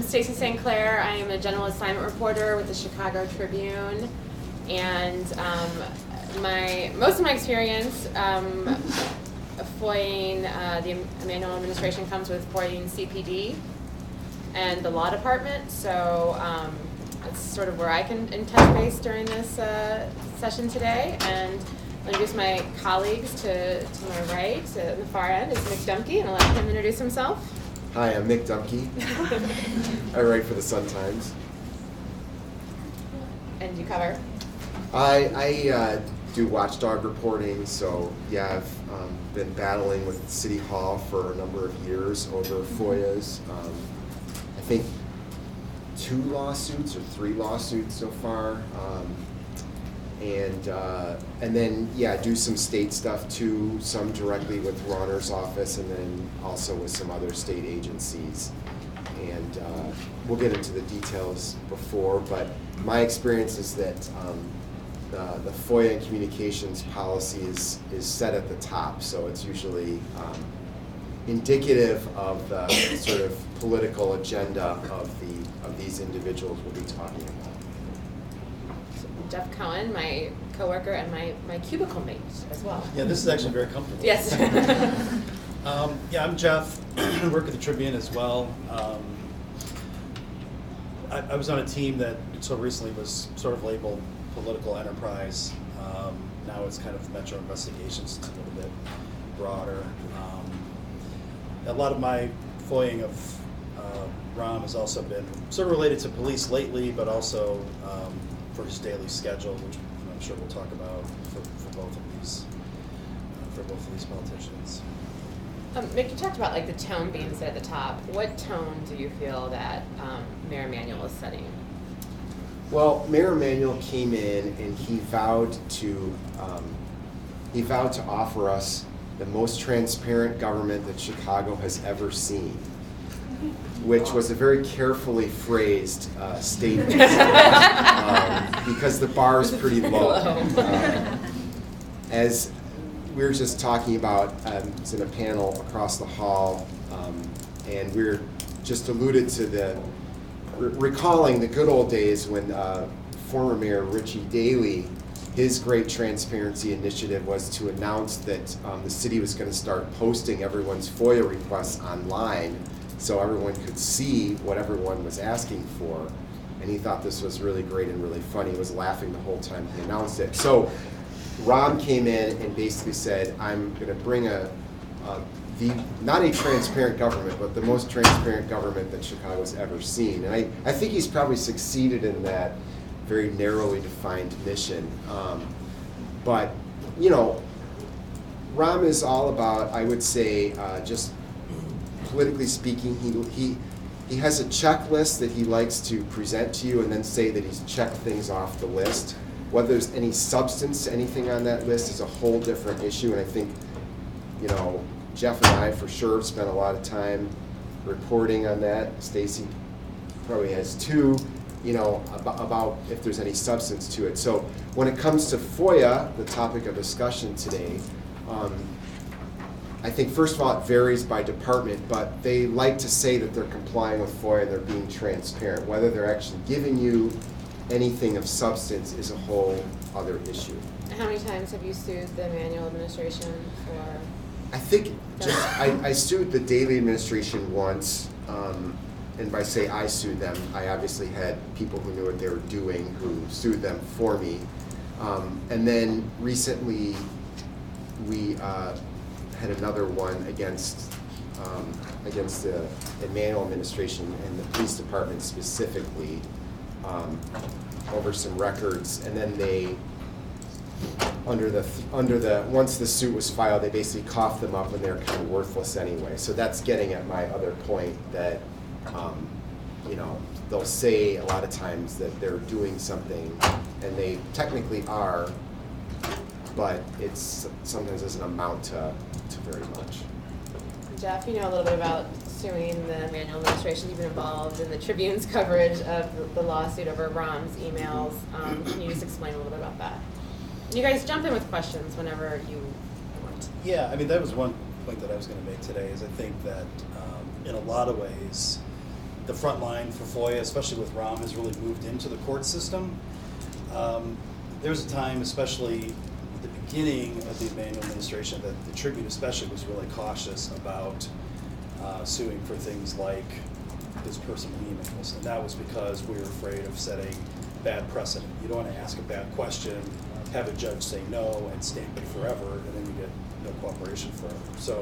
I'm Stacy St. Clair. I am a general assignment reporter with the Chicago Tribune, and most of my experience FOIAing the Emanuel administration comes with FOIAing CPD and the law department. So that's sort of where I can touch base during this session today. And I'll introduce my colleagues to my right, to the far end, is Mick Dumke, and I'll let him introduce himself. Hi, I'm Mick Dumke. I write for the Sun-Times. And you cover? I do watchdog reporting, so yeah, I've been battling with City Hall for a number of years over FOIAs. I think 2 lawsuits or 3 lawsuits so far. And then, yeah, do some state stuff too, some directly with Rauner's office, and then also with some other state agencies. And we'll get into the details before, but my experience is that the FOIA and communications policy is set at the top, so it's usually indicative of the sort of political agenda of these individuals we'll be talking about. Jeff Cohen, my coworker and my cubicle mate as well. Yeah, this is actually very comfortable. Yes. Yeah, I'm Jeff. I work at the Tribune as well. I was on a team that until recently was sort of labeled political enterprise. Now it's kind of Metro Investigations. It's a little bit broader. A lot of my FOIAing of Ram has also been sort of related to police lately, but also for his daily schedule, which I'm sure we'll talk about for both of these politicians. Mick, you talked about like the tone being set at the top. What tone do you feel that Mayor Emanuel is setting? Well, Mayor Emanuel came in and he vowed to offer us the most transparent government that Chicago has ever seen, which was a very carefully phrased statement because the bar is pretty low. As we were just talking about, it's in a panel across the hall, and we were just alluded to recalling the good old days when former Mayor Richie Daley, his great transparency initiative was to announce that the city was going to start posting everyone's FOIA requests online so everyone could see what everyone was asking for. And he thought this was really great and really funny. He was laughing the whole time he announced it. So Ron came in and basically said, I'm going to bring not a transparent government, but the most transparent government that Chicago's ever seen. And I think he's probably succeeded in that very narrowly defined mission. But, you know, Ram is all about, I would say, just politically speaking, he has a checklist that he likes to present to you and then say that he's checked things off the list. Whether there's any substance to anything on that list is a whole different issue, and I think, you know, Jeff and I for sure have spent a lot of time reporting on that. Stacy probably has too, you know, about if there's any substance to it. So when it comes to FOIA, the topic of discussion today, I think first of all it varies by department, but they like to say that they're complying with FOIA, they're being transparent. Whether they're actually giving you anything of substance is a whole other issue. How many times have you sued the Emanuel administration for? I think I sued the Daley administration once, and by say I sued them, I obviously had people who knew what they were doing who sued them for me. And then recently we had another one against the Emanuel administration and the police department specifically over some records, and then they once the suit was filed, they basically coughed them up and they're kind of worthless anyway. So that's getting at my other point that you know, they'll say a lot of times that they're doing something, and they technically are, but it's sometimes doesn't amount to very much. Jeff, you know a little bit about suing the Emanuel administration. You've been involved in the Tribune's coverage of the lawsuit over Ram's emails. Can you just explain a little bit about that? You guys jump in with questions whenever you want. Yeah, I mean, that was one point that I was going to make today, is I think that in a lot of ways, the front line for FOIA, especially with ROM, has really moved into the court system. There was a time, especially at the beginning of the Emanuel administration, that the Tribune especially was really cautious about suing for things like his personal emails, and that was because we were afraid of setting bad precedent. You don't want to ask a bad question, have a judge say no, and stamp it forever, and then you get no cooperation forever. So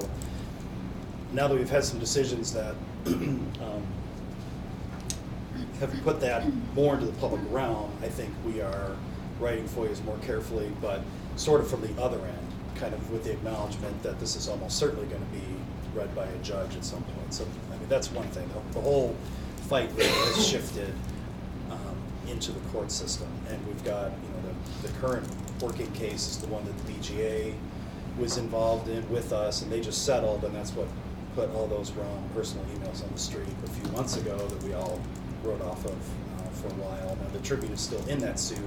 now that we've had some decisions that have put that more into the public realm, I think we are writing FOIAs more carefully, but sort of from the other end, kind of with the acknowledgement that this is almost certainly going to be read by a judge at some point. So, I mean, that's one thing. The whole fight really has shifted into the court system, and we've got, the current working case is the one that the BGA was involved in with us, and they just settled, and that's what put all those wrong personal emails on the street a few months ago that we all wrote off of for a while. Now the Tribune is still in that suit,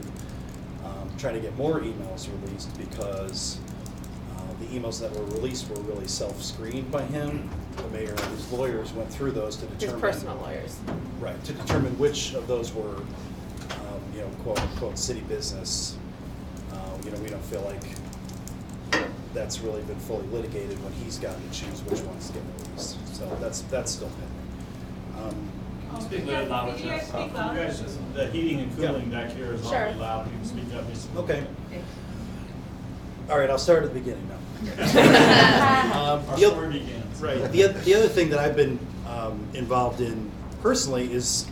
trying to get more emails released because the emails that were released were really self-screened by him. The mayor and his lawyers went through those to determine— His personal lawyers. Right, to determine which of those were, quote unquote, city business. We don't feel like that's really been fully litigated when he's gotten to choose which ones to get released. So that's still pending. Speak really loud. Can you guys speak loud? You guys, the heating and cooling back here is Sure. already loud. You can speak up. Just Okay. All right, I'll start at the beginning now. Our story begins. Right. The other thing that I've been involved in personally is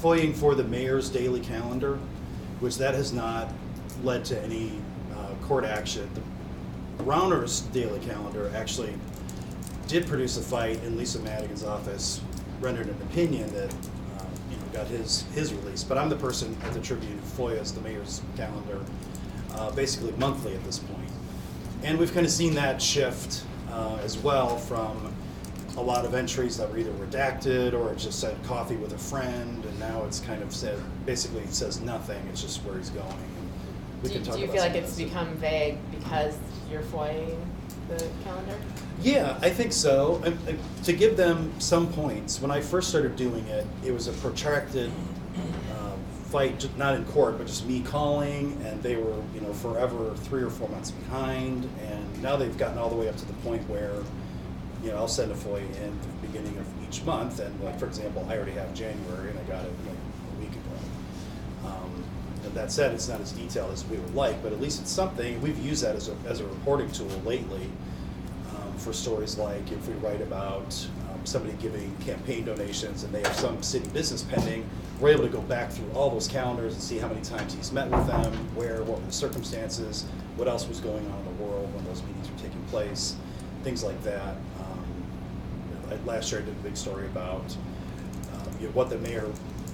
FOIAing for the mayor's daily calendar, which that has not led to any court action. The Rauner's daily calendar actually did produce a fight, and Lisa Madigan's office rendered an opinion that got his release. But I'm the person at the Tribune who FOIAs the mayor's calendar basically monthly at this point. And we've kind of seen that shift as well from a lot of entries that were either redacted or it just said coffee with a friend, and now it's kind of said, basically it says nothing, it's just where he's going. And we can talk Do you about feel some like of it's that. become vague because you're FOIAing the calendar? Yeah, I think so. And to give them some points, when I first started doing it, it was a protracted fight, not in court, but just me calling, and they were, forever 3 or 4 months behind. And now they've gotten all the way up to the point where, I'll send a FOIA in at the beginning of each month, and like, for example, I already have January, and I got it like a week ago. And that said, it's not as detailed as we would like, but at least it's something. We've used that as a reporting tool lately. For stories like if we write about somebody giving campaign donations and they have some city business pending, we're able to go back through all those calendars and see how many times he's met with them, where, what were the circumstances, what else was going on in the world when those meetings were taking place, things like that. Last year I did a big story about what the mayor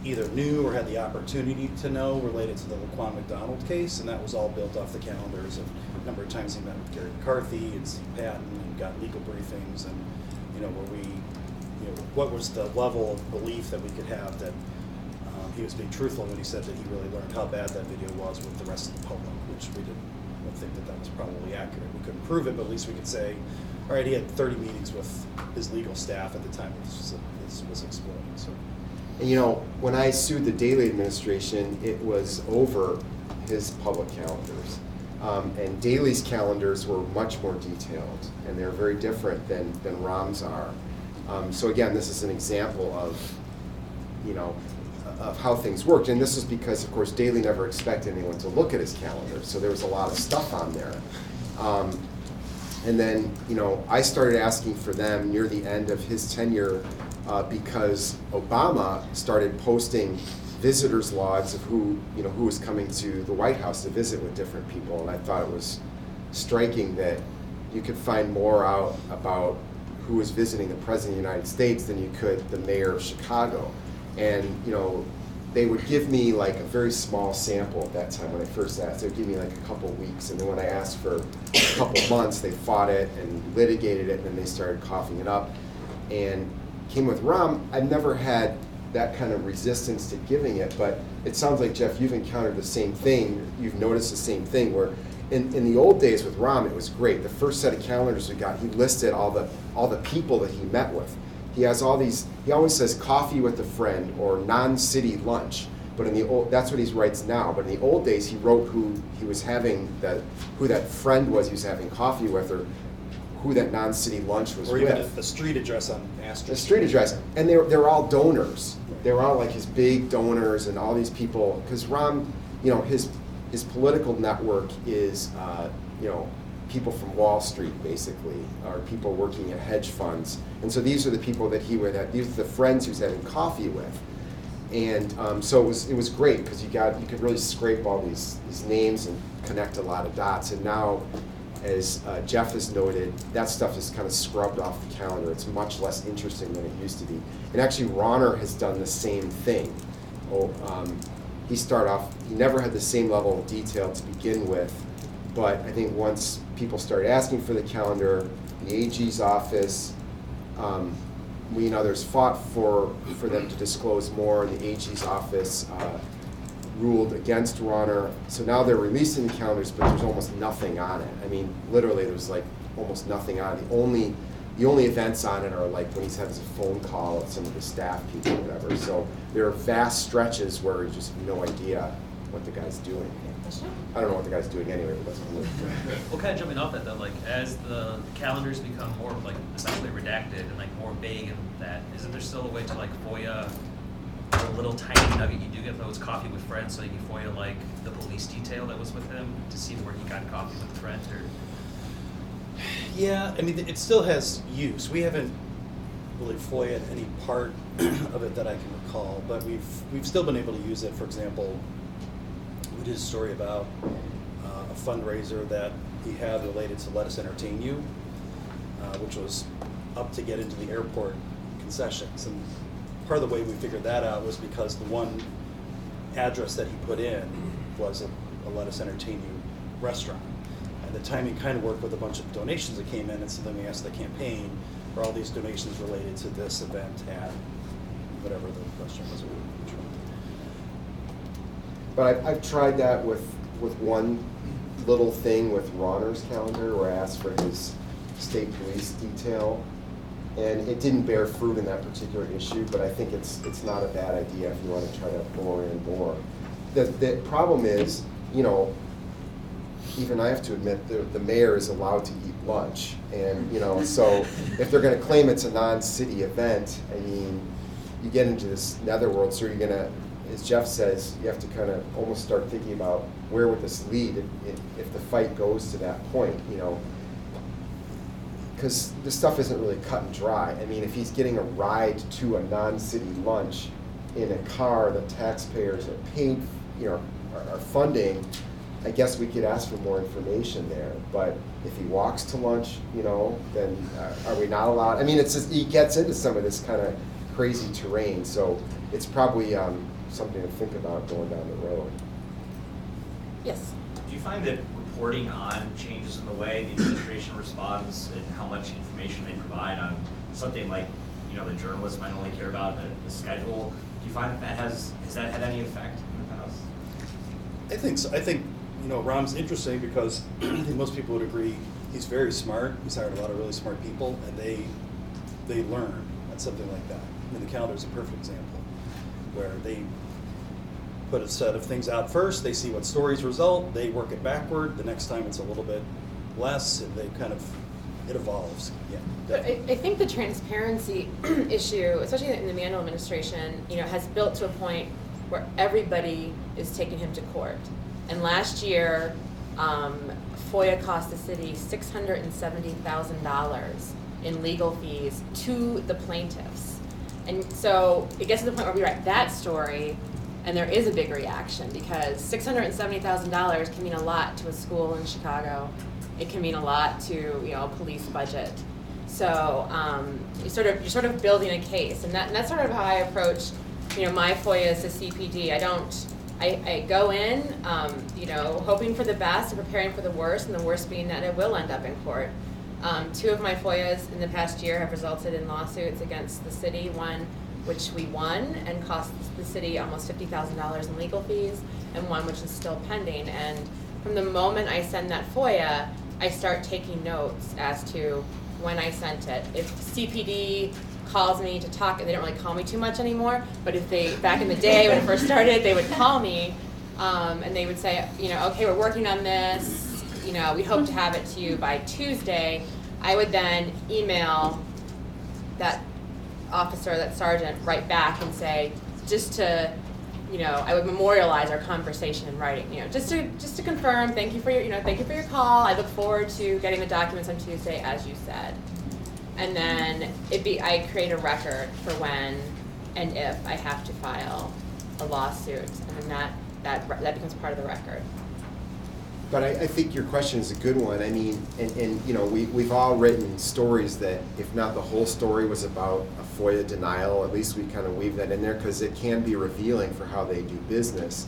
either knew or had the opportunity to know related to the Laquan McDonald case, and that was all built off the calendars of a number of times he met with Gary McCarthy and Steve Patton and got legal briefings, and where we, what was the level of belief that we could have that he was being truthful when he said that he really learned how bad that video was with the rest of the public, which we didn't think that was probably accurate. We couldn't prove it, but at least we could say, all right, he had 30 meetings with his legal staff at the time this was exploding. So. And when I sued the Daley administration, it was over his public calendars. And Daley's calendars were much more detailed, and they're very different than Rom's are. So again, this is an example of, of how things worked. And this is because, of course, Daley never expected anyone to look at his calendar, so there was a lot of stuff on there. And then, I started asking for them near the end of his tenure because Obama started posting visitors logs of who was coming to the White House to visit with different people, and I thought it was striking that you could find more out about who was visiting the President of the United States than you could the mayor of Chicago. And they would give me like a very small sample at that time when I first asked. They would give me like a couple weeks, and then when I asked for a couple months, they fought it and litigated it, and then they started coughing it up. And came with Rom, I've never had that kind of resistance to giving it, but it sounds like, Jeff, you've encountered the same thing, you've noticed the same thing, where in the old days with Rom, it was great. The first set of calendars we got, he listed all the people that he met with. he has all these, he always says coffee with a friend or non-city lunch. But in the old, that's what he writes now. But in the old days, he wrote who he was having, who that friend was he was having coffee with, or who that non-city lunch was Or with. even the street address on Astor. The street address, and they're all donors. They're all like his big donors and all these people. Because Ron, you know, his political network is, you know, people from Wall Street basically, or people working at hedge funds. And so these are the people that these are the friends he was having coffee with. And so it was great because you could really scrape all these names and connect a lot of dots. And now, as Jeff has noted, that stuff is kind of scrubbed off the calendar. It's much less interesting than it used to be. And actually, Rauner has done the same thing. He never had the same level of detail to begin with, but I think once people started asking for the calendar, the AG's office, we and others fought for them to disclose more, and the AG's office ruled against Rauner. So now they're releasing the calendars, but there's almost nothing on it. I mean, literally, there's like almost nothing on it. The only events on it are like when he has a phone call with some of the staff people or whatever. So there are vast stretches where you just have no idea what the guy's doing. I don't know what the guy's doing anyway, but that's what Well, kind of jumping off that, though, like as the calendars become more like essentially redacted and like more vague and that, isn't there still a way to like FOIA a little tiny nugget you do get, though it's coffee with friends, so you can FOIA like the police detail that was with him to see where he got coffee with a friend, or? Yeah, I mean, it still has use. We haven't really FOIA'd any part of it that I can recall, but we've still been able to use it. For example, we did a story about a fundraiser that he had related to Let Us Entertain You, which was up to get into the airport concessions. And part of the way we figured that out was because the one address that he put in was a Let Us Entertain You restaurant. And the timing kind of worked with a bunch of donations that came in, and so then we asked the campaign for all these donations related to this event at whatever the restaurant was. But I've tried that with one little thing with Rauner's calendar where I asked for his state police detail, and it didn't bear fruit in that particular issue, but I think it's not a bad idea if you want to try to bore in more. The problem is, you know, even I have to admit the mayor is allowed to eat lunch, and you know, so if they're going to claim it's a non-city event, I mean, you get into this netherworld, so you're going to, as Jeff says, you have to kind of almost start thinking about where would this lead if the fight goes to that point, you know, because this stuff isn't really cut and dry. I mean, if he's getting a ride to a non-city lunch in a car that taxpayers are paid, you know, are funding, I guess we could ask for more information there. But if he walks to lunch, you know, then are we not allowed? I mean, it's just, he gets into some of this kind of crazy terrain, so it's probably something to think about going down the road. Yes. Do you find that reporting on changes in the way the administration responds and how much information they provide on something like, you know, the journalists might only care about the schedule, do you find that has that had any effect in the past? I think so. I think, you know, Ram's interesting because I think most people would agree he's very smart. He's hired a lot of really smart people, and they learn at something like that. I mean, the calendar is a perfect example where they put a set of things out first, they see what stories result, they work it backward, the next time it's a little bit less, and they kind of, it evolves. Yeah. But I think the transparency issue, especially in the Emanuel administration, you know, has built to a point where everybody is taking him to court. And last year, FOIA cost the city $670,000 in legal fees to the plaintiffs. And so it gets to the point where we write that story, and there is a big reaction because $670,000 can mean a lot to a school in Chicago. It can mean a lot to, you know, a police budget. So you're sort of building a case, and that's sort of how I approach, you know, my FOIA as a CPD. I go in, you know, hoping for the best and preparing for the worst, and the worst being that it will end up in court. 2 of my FOIAs in the past year have resulted in lawsuits against the city, one which we won and cost the city almost $50,000 in legal fees, and one which is still pending. And from the moment I send that FOIA, I start taking notes as to when I sent it. If CPD calls me to talk, and they don't really call me too much anymore, but if they, back in the day when it first started, they would call me, and they would say, you know, okay, we're working on this, you know, we hope to have it to you by Tuesday. I would then email that officer, that sergeant, right back and say, just to, you know, I would memorialize our conversation in writing, you know, just to confirm, thank you for your, you know, thank you for your call. I look forward to getting the documents on Tuesday, as you said. And then I create a record for when and if I have to file a lawsuit, and then that becomes part of the record. But I think your question is a good one. I mean, and you know, we've all written stories that, if not the whole story was about a FOIA denial, at least we kind of weave that in there because it can be revealing for how they do business.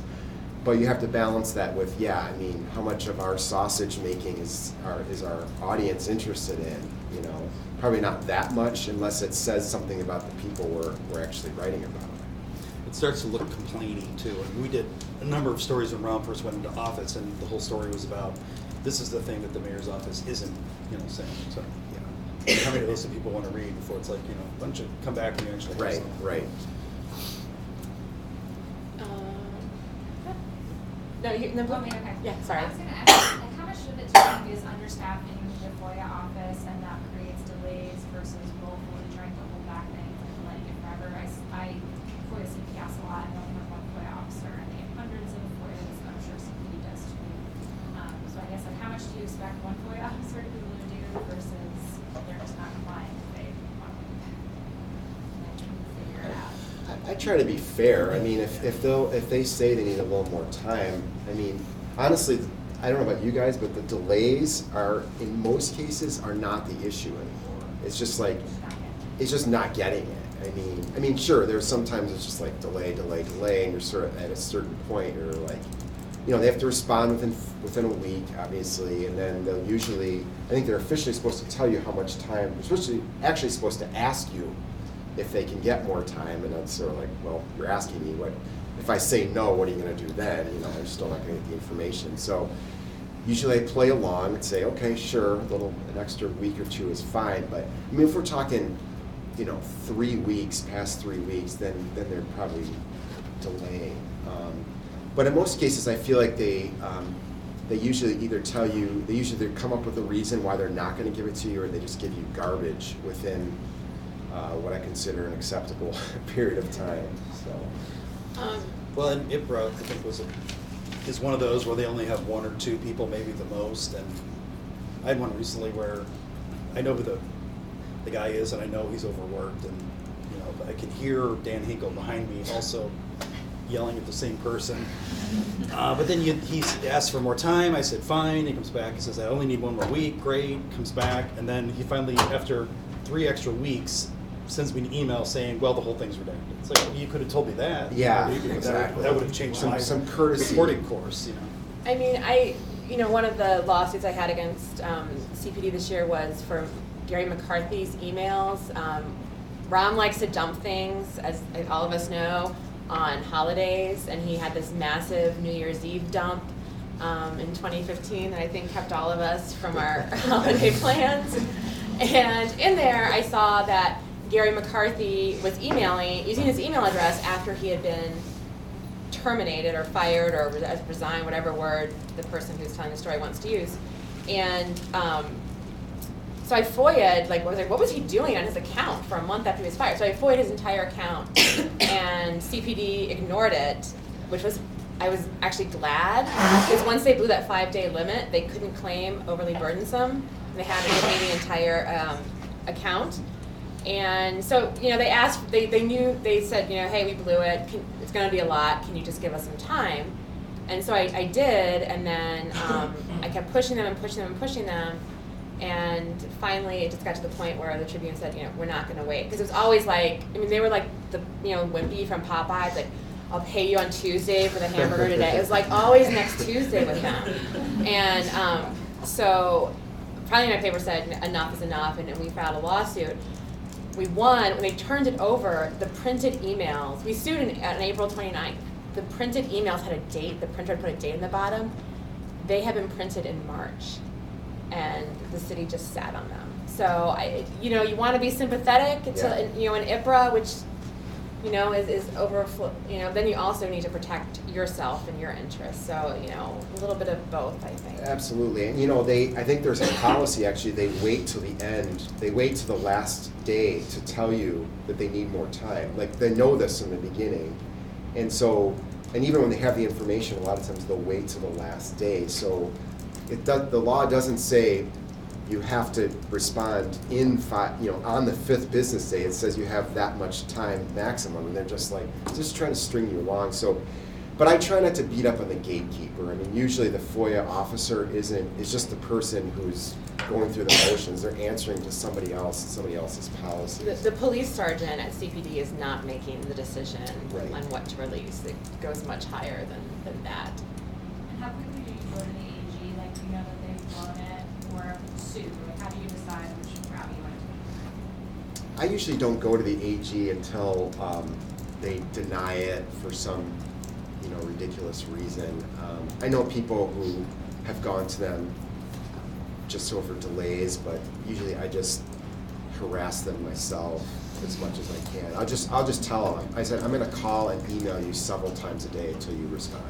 But you have to balance that with, yeah, I mean, how much of our sausage making is our audience interested in? You know, probably not that much unless it says something about the people we're actually writing about. It starts to look complaining too. And we did a number of stories when Ron first went into office, and the whole story was about, this is the thing that the mayor's office isn't, you know, saying. So, you know, how many of those do people want to read before it's like, you know, a bunch of come back and you actually have something. Right. No, no, Oh, me, okay. Yeah, sorry. I was gonna ask, like, how much of it do you think is understaffing the FOIA office and that creates delays versus willfully trying to hold back things and letting it forever? I FOIA CPS a lot, and I only have one FOIA officer, and they have hundreds of FOIAs, and I'm sure CPD does too. So I guess, like, how much do you expect one FOIA officer to be able to do versus they're just not complying if they want to figure it out? I try to be fair. I mean, if they say they need a little more time, I mean, honestly, I don't know about you guys, but the delays are, in most cases, are not the issue anymore. It's just like, it's just not getting it. I mean, sure, there's sometimes it's just like delay, and you're sort of at a certain point, or like, you know, they have to respond within a week, obviously, and then they'll usually, I think they're officially supposed to tell you how much time. They're actually supposed to ask you if they can get more time, and it's sort of like, well, you're asking me what. If I say no, what are you going to do then? You know, I'm still not going to get the information. So usually I play along and say, okay, sure, an extra week or two is fine. But I mean, if we're talking, you know, 3 weeks, past 3 weeks, then they're probably delaying. But in most cases, I feel like they usually either tell you, they come up with a reason why they're not going to give it to you, or they just give you garbage within what I consider an acceptable period of time. So. Well, and IPRA, I think, is one of those where they only have one or two people, maybe the most. And I had one recently where I know who the guy is, and I know he's overworked, and you know, I can hear Dan Hinkle behind me also yelling at the same person. But then he asked for more time. I said fine. He comes back. He says I only need one more week. Great. Comes back, and then he finally, after 3 extra weeks, sends me an email saying, well, the whole thing's redacted. It's like, well, you could have told me that. Yeah, You know, exactly. That would have changed some courtesy reporting course, you know. I mean, you know, one of the lawsuits I had against CPD this year was for Gary McCarthy's emails. Ron likes to dump things, as all of us know, on holidays, and he had this massive New Year's Eve dump in 2015 that I think kept all of us from our holiday plans. And in there, I saw that Gary McCarthy was using his email address after he had been terminated or fired or resigned, whatever word the person who's telling the story wants to use. And so I FOIA'd, what was he doing on his account for a month after he was fired? So I FOIA'd his entire account, and CPD ignored it, I was actually glad, because once they blew that 5-day limit, they couldn't claim overly burdensome. They had to give me the entire account. And so, you know, they said, you know, hey, we blew it, it's gonna be a lot, can you just give us some time? And so I did, and then I kept pushing them, and finally it just got to the point where the Tribune said, you know, we're not gonna wait. Because it was always like, I mean, they were like the, you know, Wimpy from Popeyes, like, I'll pay you on Tuesday for the hamburger today. It was like always next Tuesday with them. And so finally my paper said enough is enough, and we filed a lawsuit. We won. When they turned it over, the printed emails, we sued on April 29th. The printed emails had a date, the printer put a date in the bottom. They had been printed in March, and the city just sat on them. So you want to be sympathetic to, an IPRA, which, is overflow, then you also need to protect yourself and your interests. So, a little bit of both, I think. Absolutely. And, I think there's a policy, actually, they wait till the end. They wait till the last day to tell you that they need more time. Like, they know this in the beginning. And so, and even when they have the information, a lot of times they'll wait till the last day. So the law doesn't say you have to respond on the 5th business day. It says you have that much time maximum, and they're just trying to string you along. So, but I try not to beat up on the gatekeeper. I mean, usually the FOIA officer is just the person who's going through the motions. They're answering to somebody else's policies. The police sergeant at CPD is not making the decision Right. on what to release. It goes much higher than that. And how quickly do you go to the AG, like, do you know that they've blown it or sued? Like, how do you decide which route you want to take? I usually don't go to the AG until they deny it for some, ridiculous reason. I know people who have gone to them just over delays, but usually I just harass them myself as much as I can. I'll just tell them. I said, I'm going to call and email you several times a day until you respond.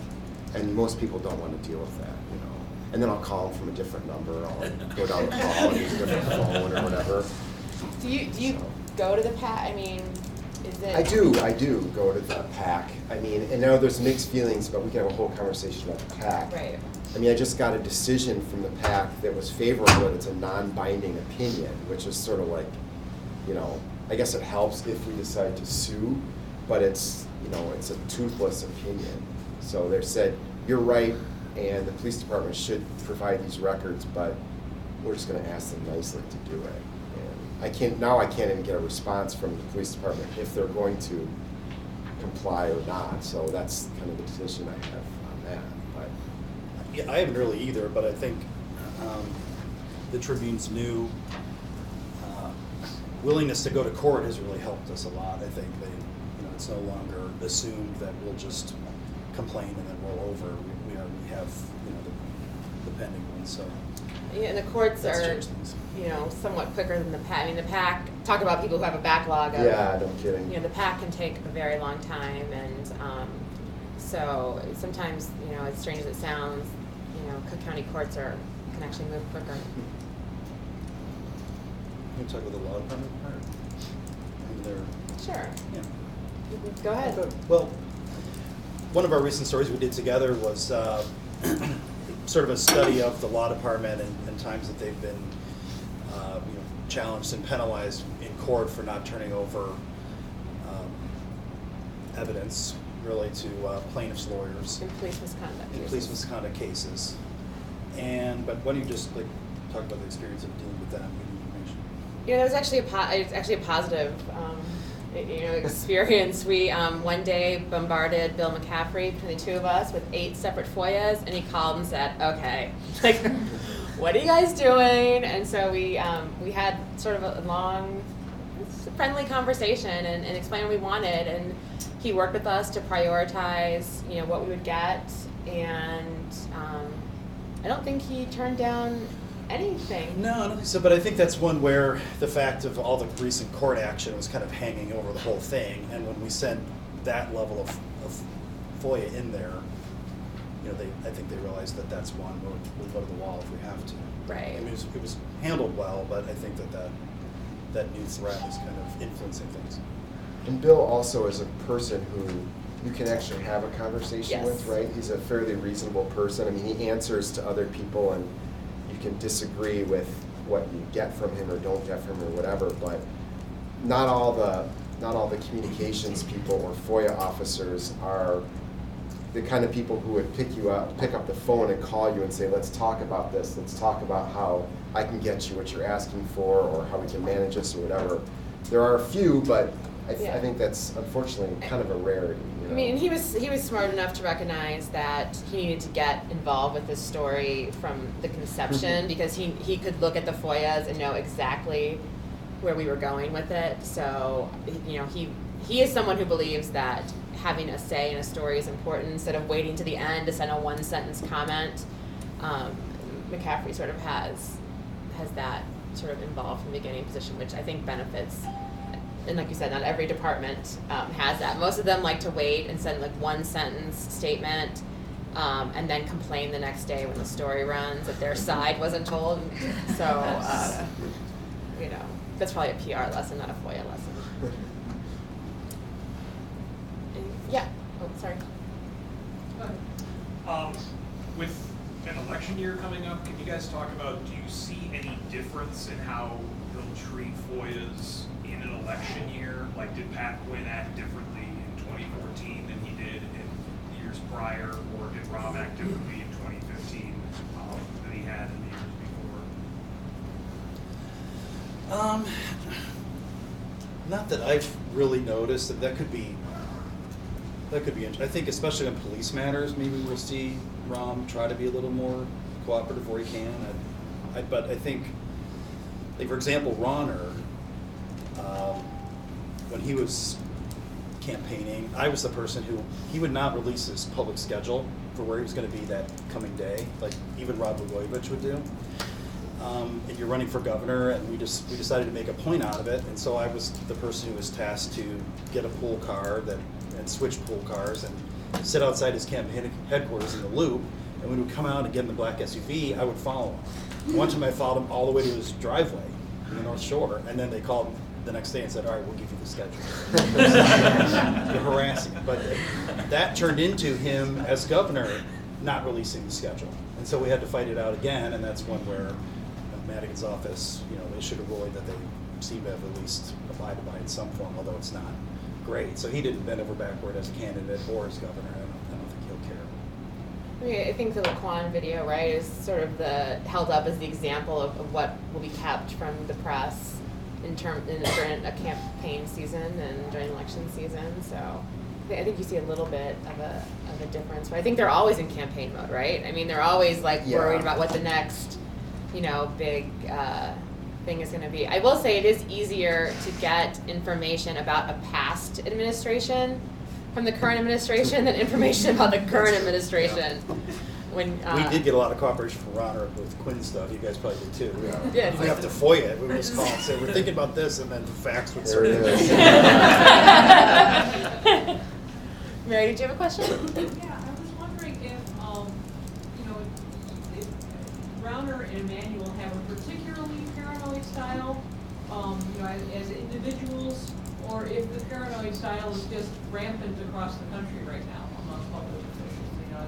And most people don't want to deal with that, And then I'll call them from a different number. I'll go down the hall and use a different phone or whatever. Do you go to the PAC? I mean, is it? I do go to the PAC. I mean, and now there's mixed feelings, but we can have a whole conversation about the PAC. Right. I mean, I just got a decision from the PAC that was favorable, and it's a non-binding opinion, which is sort of like, I guess it helps if we decide to sue, but it's a toothless opinion. So they said, you're right, and the police department should provide these records, but we're just going to ask them nicely to do it. And I can't even get a response from the police department if they're going to comply or not. So that's kind of the decision I have on that. But Yeah, I haven't really either, but I think the Tribune's new willingness to go to court has really helped us a lot. I think it's no longer assumed that we'll just complain and then roll over. We have the pending ones. So Yeah, and the courts that's are, changed things. somewhat quicker than the PAC. I mean, the PAC, talk about people who have a backlog of. yeah, no kidding. The PAC can take a very long time, and so sometimes, as strange as it sounds, Cook County courts can actually move quicker. Can you talk about the law department part? Sure. Yeah. Go ahead. Well, one of our recent stories we did together was sort of a study of the law department and times that they've been challenged and penalized in court for not turning over evidence really to plaintiffs' lawyers In police misconduct in cases. police misconduct cases. But why don't you just talk about the experience of dealing with that information? That was actually a positive experience. We one day bombarded Bill McCaffrey between the two of us with 8 separate FOIAs, and he called and said, "Okay, what are you guys doing?" And so we had sort of a long, friendly conversation and explained what we wanted, and he worked with us to prioritize what we would get, and I don't think he turned down anything. No, I don't think so, but I think that's one where the fact of all the recent court action was kind of hanging over the whole thing, and when we sent that level of FOIA in there, I think they realized that that's one we'll go to the wall if we have to. Right. I mean, it was handled well, but I think that new threat is kind of influencing things. And Bill also is a person who you can actually have a conversation Yes. with, right? He's a fairly reasonable person. I mean, he answers to other people, and you can disagree with what you get from him or don't get from him or whatever, but not all the communications people or FOIA officers are the kind of people who would pick up the phone and call you and say, let's talk about this, let's talk about how I can get you what you're asking for, or how we can manage this or whatever. There are a few, but I think that's unfortunately kind of a rarity. I mean, he was smart enough to recognize that he needed to get involved with this story from the conception, because he could look at the FOIAs and know exactly where we were going with it. So, he is someone who believes that having a say in a story is important instead of waiting to the end to send a one-sentence comment. McCaffrey sort of has that sort of involved from the beginning position, which I think benefits. And like you said, not every department has that. Most of them like to wait and send like one sentence statement, and then complain the next day when the story runs that their side wasn't told. So, you know, that's probably a PR lesson, not a FOIA lesson. Yeah. Oh, sorry. With an election year coming up, can you guys talk about, do you see any difference in how they'll treat FOIAs in an election year? Like, did Pat Quinn act differently in 2014 than he did in years prior, or did Rob act differently in 2015 than he had in the years before? Not that I've really noticed. That could be. I think especially on police matters, maybe we'll see Rom try to be a little more cooperative where he can. But I think, like for example, Rauner, when he was campaigning, I was the person who, he would not release his public schedule for where he was going to be that coming day, like even Rod Blagojevich would do. And you're running for governor, and we decided to make a point out of it, and so I was the person who was tasked to get a pool car and switch pool cars and sit outside his campaign headquarters in the loop, and when he would come out and get in the black SUV, I would follow him. And one time I followed him all the way to his driveway in the North Shore, and then they called the next day and said, all right, we'll give you the schedule. You're harassing him. But that turned into him, as governor, not releasing the schedule. And so we had to fight it out again, and that's one where Madigan's office, you know, they should have ruled that they seem to have at least abided by in some form, although it's not great. So he didn't bend over backward as a candidate or as governor. I don't think he'll care. I mean, I think the Laquan video, right, is sort of held up as the example of what will be kept from the press during a campaign season and during election season. So I think you see a little bit of a difference. But I think they're always in campaign mode, right? I mean, they're always like worried about what the next, you know, big thing is going to be. I will say it is easier to get information about a past administration from the current administration than information about the current administration. When we did get a lot of cooperation from Rauner with Quinn stuff. You guys probably did too. Yeah. We have to FOIA it. We would just call and say, we're thinking about this, and then the facts would start. Mary, did you have a question? Yeah, I was wondering if, you know, if Rauner and Emanuel have a particularly paranoid style, you know, as individuals, or if the paranoid style is just rampant across the country right now among public officials. You know,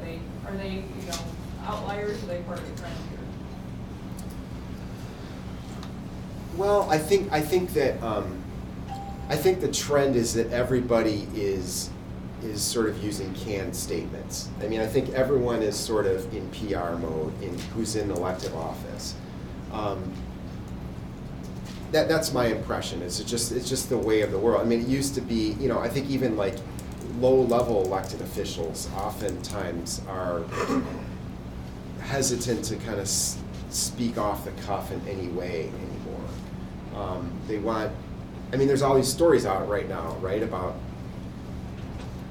are they, you know, outliers? Are they part of the trend here? Well, I think the trend is that everybody is sort of using canned statements. I mean, I think everyone is sort of in PR mode in who's in elective office. That's my impression. It's just the way of the world. I mean, it used to be, you know, I think even like low-level elected officials oftentimes are hesitant to kind of speak off the cuff in any way anymore. They want, I mean, there's all these stories out right now, right, about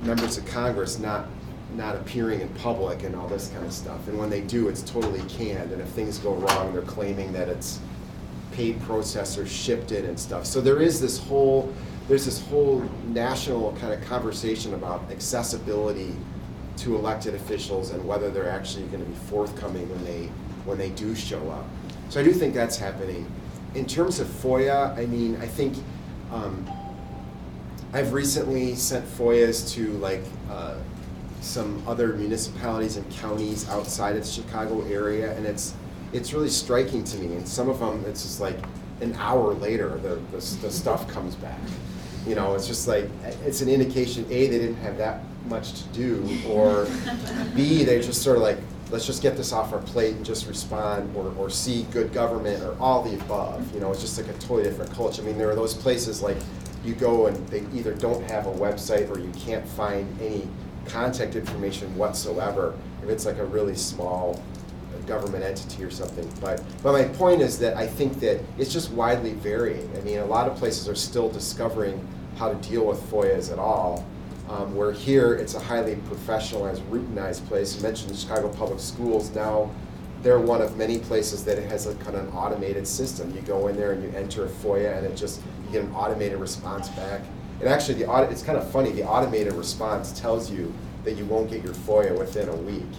members of Congress not appearing in public and all this kind of stuff. And when they do, it's totally canned. And if things go wrong, they're claiming that it's paid processors shipped in and stuff. So there's this whole national kind of conversation about accessibility to elected officials and whether they're actually going to be forthcoming when they do show up. So I do think that's happening. In terms of FOIA, I mean, I think I've recently sent FOIAs to like some other municipalities and counties outside of the Chicago area, and it's really striking to me. And some of them, it's just like an hour later, the stuff comes back. You know, it's just like, it's an indication, A, they didn't have that much to do, or B, they just sort of like, let's just get this off our plate and just respond, or C, good government, or all the above. You know, it's just like a totally different culture. I mean, there are those places like you go and they either don't have a website or you can't find any contact information whatsoever if it's like a really small government entity or something. But my point is that I think that it's just widely varying. I mean, a lot of places are still discovering how to deal with FOIAs at all. Where here, it's a highly professionalized, routinized place. You mentioned the Chicago Public Schools. Now, they're one of many places that it has a kind of an automated system. You go in there and you enter a FOIA, and you get an automated response back. And actually, it's kind of funny. The automated response tells you that you won't get your FOIA within a week.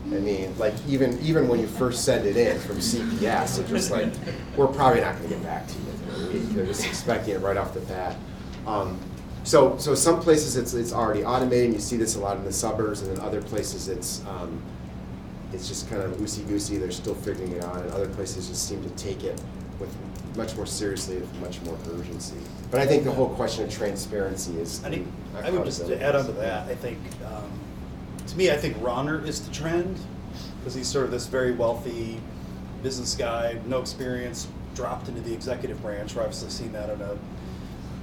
I mean, like even when you first send it in from CPS, it's just like, we're probably not going to get back to you within a week. They're just expecting it right off the bat. So some places it's already automated, and you see this a lot in the suburbs, and in other places it's just kind of loosey-goosey. They're still figuring it out, and other places just seem to take it with much more seriously, with much more urgency. But I think the whole question of transparency is. I would just add on to that. I think, to me, I think Rauner is the trend, because he's sort of this very wealthy business guy, no experience, dropped into the executive branch. We're obviously seeing that on a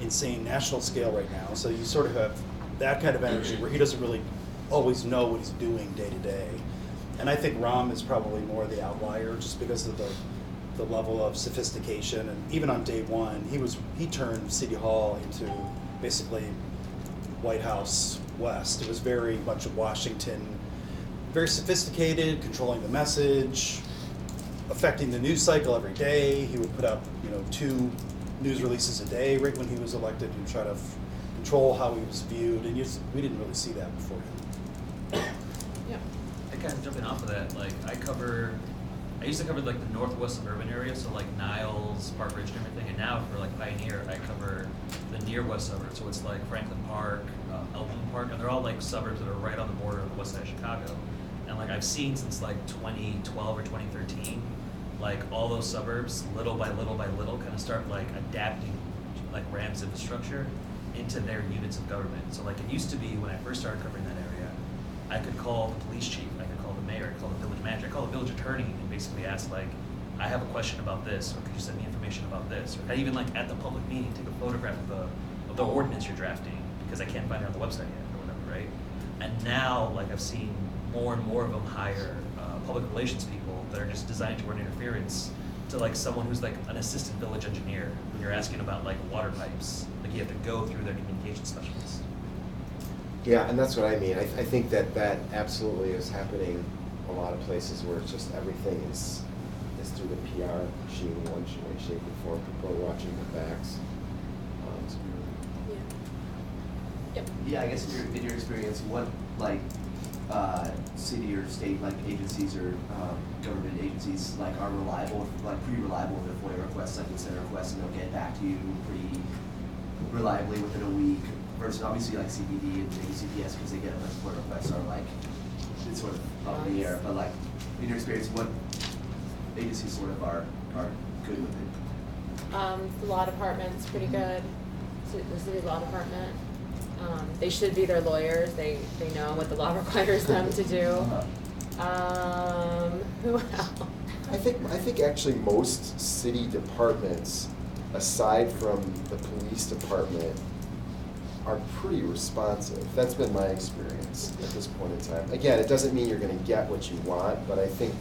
insane national scale right now. So you sort of have that kind of energy where he doesn't really always know what he's doing day to day. And I think Ram is probably more the outlier, just because of the level of sophistication. And even on day one, he turned City Hall into basically White House West. It was very much Washington, very sophisticated, controlling the message, affecting the news cycle every day. He would put out 2 news releases a day right when he was elected, and try to control how he was viewed. And we didn't really see that before him. Yeah. I kind of jumping off of that, like I used to cover like the northwest suburban area, so like Niles, Park Ridge, and everything. And now for like Pioneer, I cover the near west suburbs. So it's like Franklin Park, Elton Park, and they're all like suburbs that are right on the border of the west side of Chicago. And like I've seen since like 2012 or 2013, like all those suburbs, little by little by little, kind of start like adapting like Ram's infrastructure into their units of government. So like it used to be when I first started covering that area, I could call the police chief, I could call the mayor, I could call the village manager, I could call the village attorney, and basically ask like, I have a question about this, or could you send me information about this? Or I even like at the public meeting take a photograph of the ordinance you're drafting, because I can't find it on the website yet or whatever, right? And now like I've seen more and more of them hire public relations people that are just designed to run interference to like someone who's like an assistant village engineer when you're asking about like water pipes. Like you have to go through their communication specialist. Yeah, and that's what I mean. I think that absolutely is happening a lot of places where it's just everything is through the PR machine in one way, shape, or form. People are watching their backs. Yep. Yeah, I guess in your experience, what city or state agencies or government agencies are reliable, pretty reliable with their FOIA requests, like send a request and they'll get back to you pretty reliably within a week, versus obviously like CPD and maybe CPS, because they get a bunch of FOIA requests are it's sort of up in the air. But in your experience, what agencies sort of are good with it? The law department's pretty good. The city law department. They should be their lawyers. They know what the law requires them to do. Who else? I think actually most city departments, aside from the police department, are pretty responsive. That's been my experience at this point in time. Again, it doesn't mean you're going to get what you want, but I think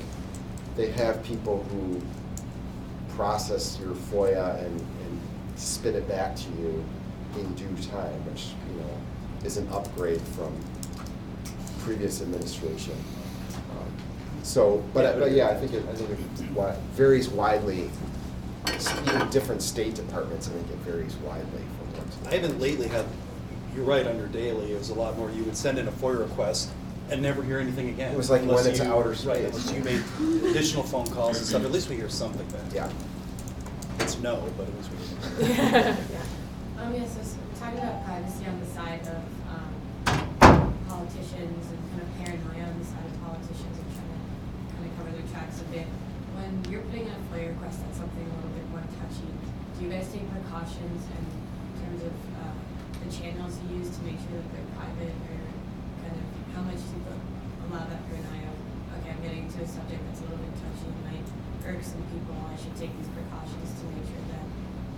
they have people who process your FOIA and spit it back to you in due time, which is an upgrade from previous administration. But yeah, I think it varies widely. Even different state departments, I think it varies widely from one to the I haven't lately had. You're right. Under daily, it was a lot more. You would send in a FOIA request and never hear anything again. It was like unless when it's outer Right, space. unless you made additional phone calls and stuff. At least we hear something back. Yeah. It's no, but at least we hear. Yes, so talking about privacy on the side of politicians and kind of paranoia on the side of politicians and trying to kind of cover their tracks a bit. When you're putting in a FOIA request on something a little bit more touchy, do you guys take precautions in terms of the channels you use to make sure that they're private, or kind of how much do you allow that paranoia? Okay, I'm getting to a subject that's a little bit touchy and might irk some people. I should take these precautions to make sure that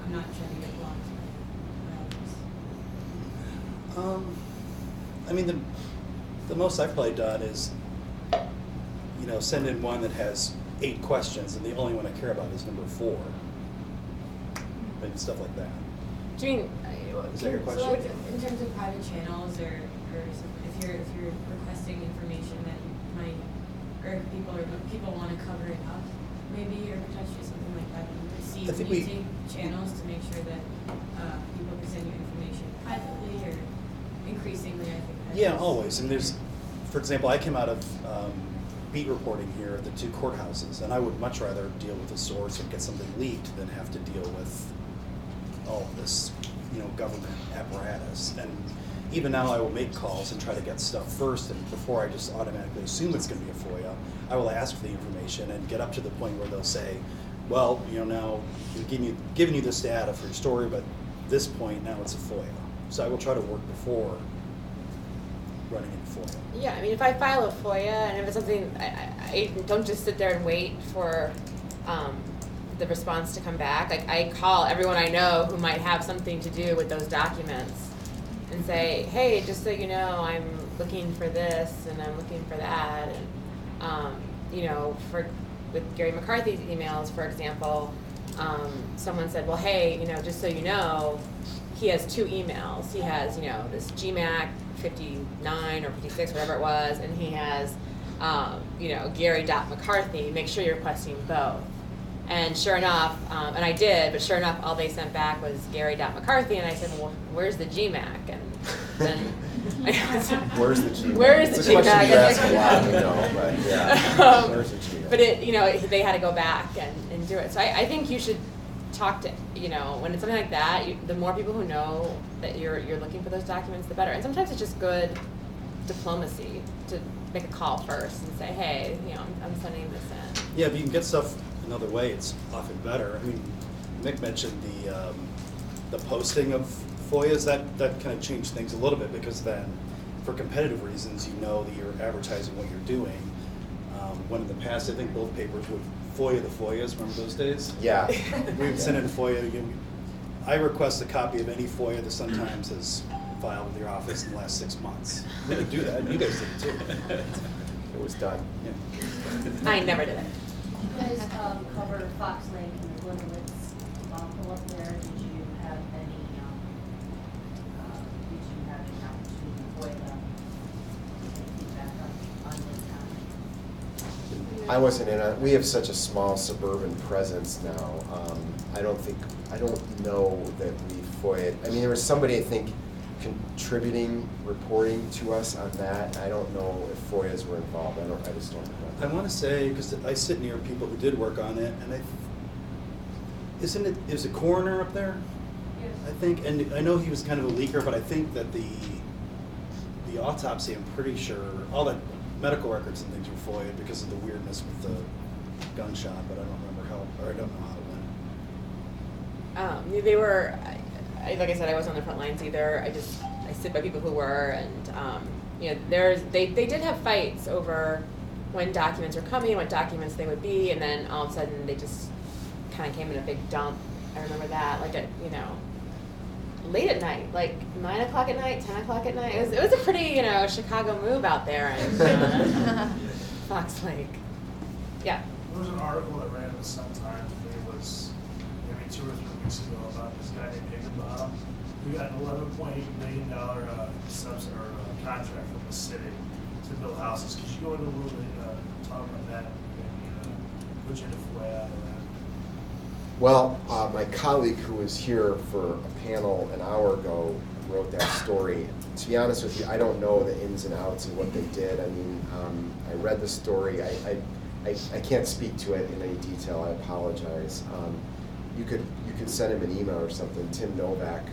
I'm not trying to get blocked by others. I mean, the most I've probably done is, send in one that has 8 questions, and the only one I care about is number 4, and stuff like that. Do you mean? Is that your question? So in terms of private channels, or if you're requesting information that might or if people want to cover it up, maybe, or potentially something like that. You would see I think we- using channels to make sure that people can send you information privately, or increasingly, I think. That Yeah, is- always. And there's, for example, I came out of beat reporting here at the 2 courthouses, and I would much rather deal with the source or get something leaked than have to deal with all of this, government apparatus. And even now, I will make calls and try to get stuff first, and before I just automatically assume it's going to be a FOIA, I will ask for the information and get up to the point where they'll say, well, now we've giving you this data for your story, but at this point now it's a FOIA. So I will try to work before running into FOIA. Yeah, I mean, if I file a FOIA and if it's something, I don't just sit there and wait for the response to come back. Like, I call everyone I know who might have something to do with those documents and say, hey, just so you know, I'm looking for this and I'm looking for that. And, with Gary McCarthy's emails, for example, someone said, well, hey, just so you know, he has 2 emails. He has, this GMAC 59 or 56, whatever it was, and he has, Gary.McCarthy. Make sure you're requesting both. And sure enough, and I did, but sure enough, all they sent back was Gary.McCarthy, and I said, well, where's the GMAC? And then Where's the GMAC? Where is the It's a question GMAC? you ask a lot, but yeah. Where's the GMAC? But they had to go back and do it. So I think you should talk to, when it's something like that, the more people who know that you're looking for those documents, the better. And sometimes it's just good diplomacy to make a call first and say, hey, I'm sending this in. Yeah, if you can get stuff another way, it's often better. I mean, Nick mentioned the posting of FOIAs. That kind of changed things a little bit, because then, for competitive reasons, that you're advertising what you're doing. When in the past, I think both papers would FOIA the FOIAs. Remember those days? Yeah. We would send in FOIA. I request a copy of any FOIA the Sun-Times has filed with your office in the last 6 months. We could do that. You guys did it too. It was done. Yeah. I never did it. You guys cover Fox Lake and the Glenwood's pull up there. Did you have any, opportunity to FOIA feedback on this topic? I wasn't in on, we have such a small suburban presence now. I don't know that we FOIA'd. I mean, there was somebody, I think, contributing, reporting to us on that. I don't know if FOIAs were involved. I just don't know. I want to say, because I sit near people who did work on it, and is a coroner up there? Yes. I think, and I know he was kind of a leaker, but I think that the autopsy, I'm pretty sure, all the medical records and things were FOIA'd because of the weirdness with the gunshot, but I don't remember how, or I don't know how it went. They were, like I said, I wasn't on the front lines either. I sit by people who were, and they did have fights over when documents were coming, what documents they would be, and then all of a sudden they just kind of came in a big dump. I remember that, late at night, like 9 o'clock at night, 10 o'clock at night. It was a pretty, Chicago move out there in Fox Lake. Yeah. There was an article that ran in the Sun-Times, I think it was maybe 2 or 3 weeks ago, about this guy named Higginbottom, who got an $11.8 million contract from the city to build houses. Could you go into a little bit, talk about that, and put you into FOIA out of that? Well, my colleague who was here for a panel an hour ago wrote that story. To be honest with you, I don't know the ins and outs of what they did. I mean, I read the story. I can't speak to it in any detail. I apologize. You could send him an email or something. Tim Novak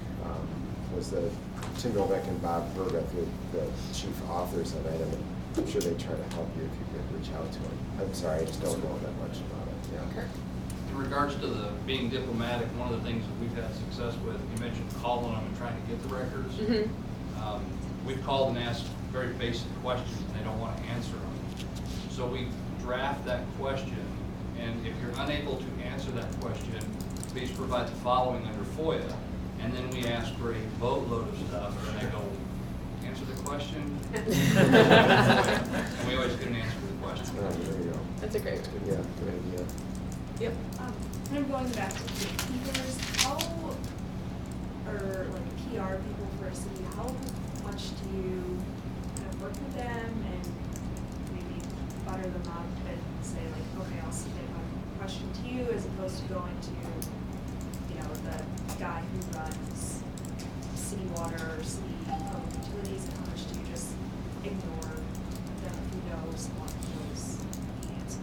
and Bob Burgett, the chief authors of it, and I'm sure they try to help you if you could reach out to him. I'm sorry, I just don't know that much about it. Yeah. In regards to the being diplomatic, one of the things that we've had success with, you mentioned calling them and trying to get the records. Mm-hmm. We've called and asked very basic questions and they don't want to answer them. So we draft that question, and if you're unable to answer that question, please provide the following under FOIA. And then we ask for a boatload of stuff, and they go, answer the question. And we always get an answer to the question. Oh, there you go. That's a great one. Yeah, good idea. Yep. Kind of going back to gatekeepers, or like PR people for a city, how much do you kind of work with them and maybe butter them up say like, okay, I'll submit my question to you, as opposed to going to, you know, the guy who runs city water or city public utilities, and how much do you just ignore them who knows what knows the answer?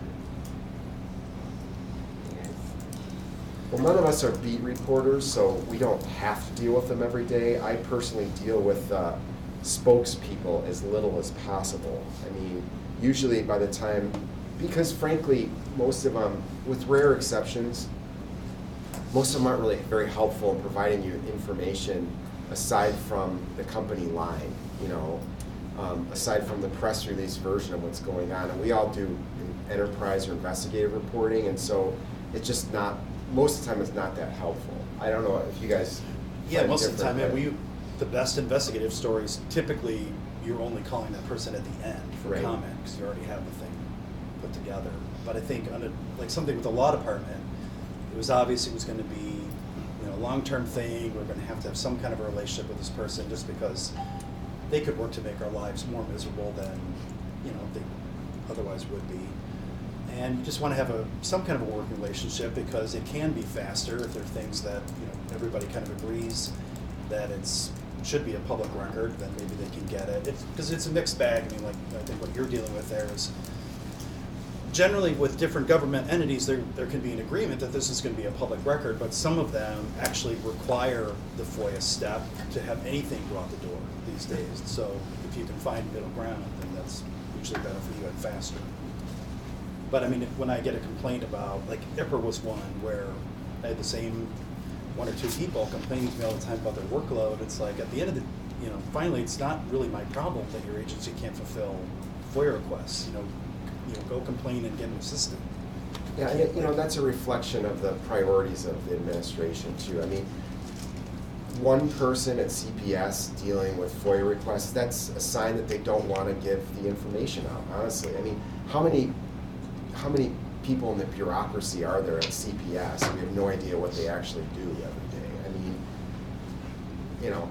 Well, none of us are beat reporters, so we don't have to deal with them every day. I personally deal with spokespeople as little as possible. I mean, usually by the time, because frankly, most of them, with rare exceptions, most of them aren't really very helpful in providing you information aside from the company line, you know, aside from the press release version of what's going on. And we all do enterprise or investigative reporting, and so it's just not, most of the time it's not that helpful. I don't know if you guys. Yeah, find most of the time, different, the best investigative stories, typically, you're only calling that person at the end for Right. comment, because you already have the thing put together. But I think, like something with the law department, it was obvious it was going to be, you know, a long-term thing. We're going to have some kind of a relationship with this person, just because they could work to make our lives more miserable than, you know, they otherwise would be. And you just want to have some kind of a working relationship, because it can be faster if there are things that, you know, everybody kind of agrees that should be a public record, then maybe they can get it. Because it's a mixed bag. I mean, like, I think what you're dealing with there is, generally with different government entities, there can be an agreement that this is going to be a public record, but some of them actually require the FOIA step to have anything brought the door these days. So if you can find middle ground, then that's usually better for you and faster. But I mean, when I get a complaint about, like, IPR was one where I had the same one or two people complaining to me all the time about their workload. It's like, at the end of the, you know, finally, it's not really my problem that your agency can't fulfill FOIA requests. You know, go complain and get an assistant. Yeah, and you know, that's a reflection of the priorities of the administration too. I mean, one person at CPS dealing with FOIA requests, that's a sign that they don't want to give the information out, honestly. I mean, how many people in the bureaucracy are there at CPS? We have no idea what they actually do every day. I mean, you know,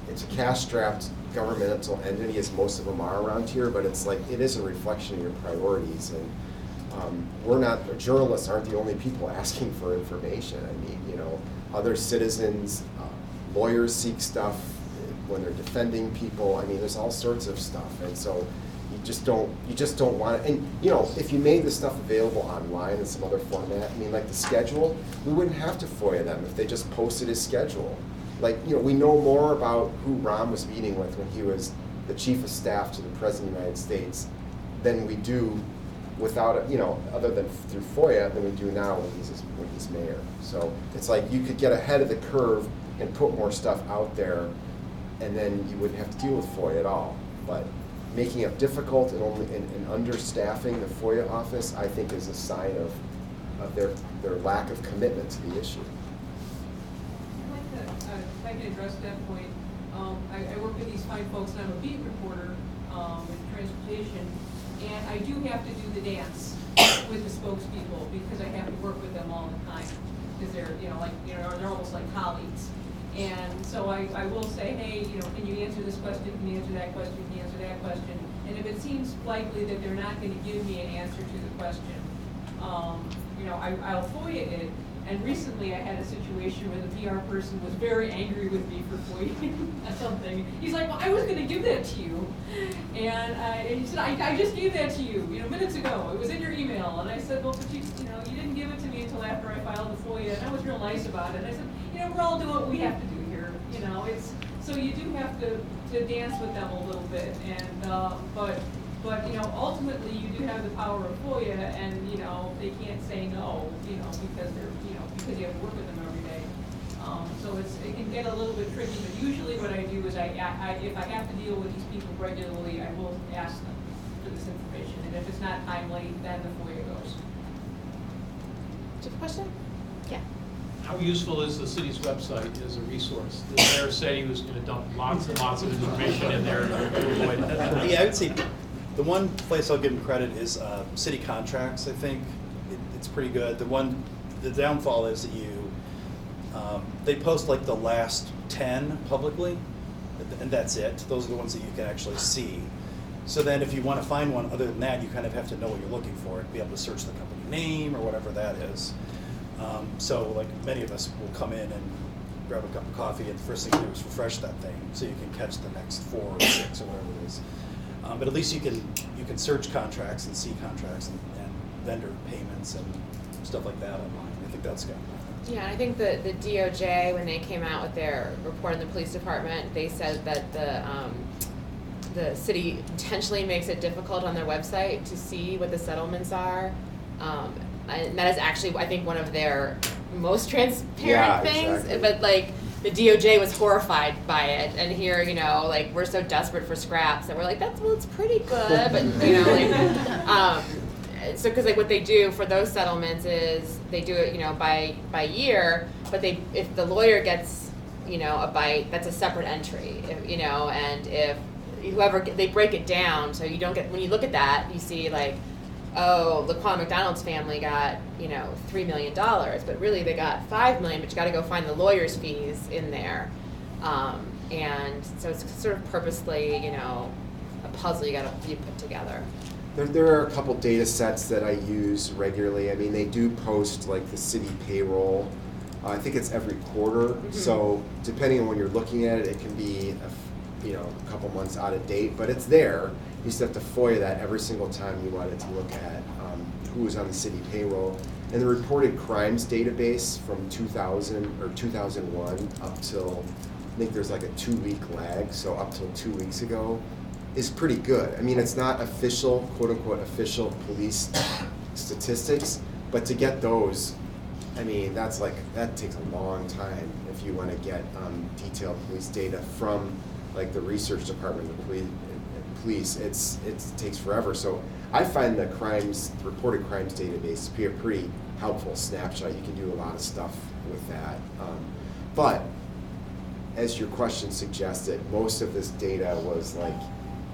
it's a cash-strapped governmental entity, as most of them are around here, but it's like, it is a reflection of your priorities. And we're not, journalists aren't the only people asking for information. I mean, you know, other citizens, lawyers seek stuff when they're defending people. I mean, there's all sorts of stuff. And so you just don't want it. And you know, if you made the stuff available online in some other format, I mean, like the schedule, we wouldn't have to FOIA them if they just posted his schedule. Like, you know, we know more about who Ron was meeting with when he was the chief of staff to the President of the United States than we do without it, you know, other than through FOIA, than we do now when he's mayor. So it's like you could get ahead of the curve and put more stuff out there, and then you wouldn't have to deal with FOIA at all. But making it difficult and understaffing the FOIA office, I think, is a sign of their lack of commitment to the issue. If I can address that point, I work with these fine folks, and I'm a beat reporter in transportation, and I do have to do the dance with the spokespeople, because I have to work with them all the time, because they're, they're almost like colleagues. And so I will say, hey, can you answer this question, can you answer that question, can you answer that question? And if it seems likely that they're not going to give me an answer to the question, I'll FOIA it. And recently I had a situation where the PR person was very angry with me for FOIAing something. He's like, well, I was going to give that to you. And he said, I just gave that to you, minutes ago. It was in your email. And I said, well, but you didn't give it to me until after I filed the FOIA. And I was real nice about it. And I said, we're all doing what we have to do here. So you do have to dance with them a little bit. And but ultimately you do have the power of FOIA, and they can't say no, because they're because you have to work with them every day. So it can get a little bit tricky. But usually what I do is if I have to deal with these people regularly, I will ask them for this information, and if it's not timely, then the FOIA goes. Do you have a question? Yeah. How useful is the city's website as a resource? The mayor said he was going to dump lots and lots of information in there to avoid that. Yeah, I would say the one place I'll give them credit is city contracts. I think it's pretty good. The downfall is that they post like the last 10 publicly, and that's it. Those are the ones that you can actually see. So then if you want to find one other than that, you kind of have to know what you're looking for and be able to search the company name or whatever that is. So like many of us will come in and grab a cup of coffee, and the first thing you do is refresh that thing so you can catch the next 4 or 6 or whatever it is. But at least you can search contracts and see contracts and vendor payments and stuff like that online. I think that's good. Yeah, I think the DOJ, when they came out with their report in the police department, they said that the city intentionally makes it difficult on their website to see what the settlements are. And that is actually, I think, one of their most transparent things. Exactly. But like, the DOJ was horrified by it, and here, you know, like, we're so desperate for scraps that we're like, it's pretty good, but you know, like, so because like what they do for those settlements is they do it, you know, by year, but if the lawyer gets, you know, a bite, that's a separate entry, you know, and if whoever, they break it down, so you don't get, when you look at that, you see like, oh, Laquan McDonald's family got, you know, $3 million, but really they got $5 million, but you got to go find the lawyer's fees in there, and so it's sort of purposely, you know, a puzzle you put together. There are a couple data sets that I use regularly. I mean, they do post like the city payroll. I think it's every quarter. Mm-hmm. So depending on when you're looking at it, it can be a couple months out of date, but it's there. You just have to FOIA that every single time you wanted to look at who was on the city payroll. And the reported crimes database from 2000 or 2001 up till, I think there's like a 2-week lag, so up till 2 weeks ago, is pretty good. I mean, it's not official, quote-unquote, official police statistics, but to get those, I mean, that takes a long time if you want to get detailed police data from like the research department of the police. It takes forever. So I find the reported crimes database to be a pretty helpful snapshot. You can do a lot of stuff with that. But as your question suggested, most of this data was like,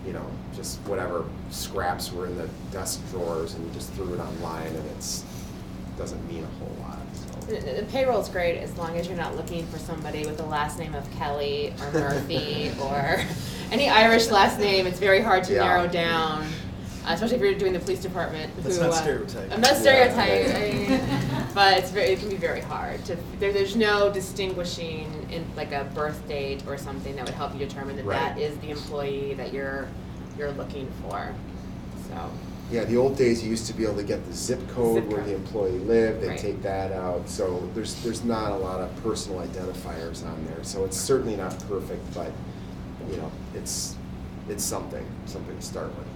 you know, just whatever scraps were in the desk drawers, and you just threw it online, and it doesn't mean a whole lot. So. The payroll's great as long as you're not looking for somebody with the last name of Kelly or Murphy or any Irish last name. It's very hard to narrow down, especially if you're doing the police department. That's not stereotyping. I'm not stereotyping, but it can be very hard. There's no distinguishing in like a birth date or something that would help you determine that that is the employee that you're looking for. So. Yeah, the old days you used to be able to get the zip code where the employee lived. They take that out, so there's not a lot of personal identifiers on there. So it's certainly not perfect, but you know, it's something to start with.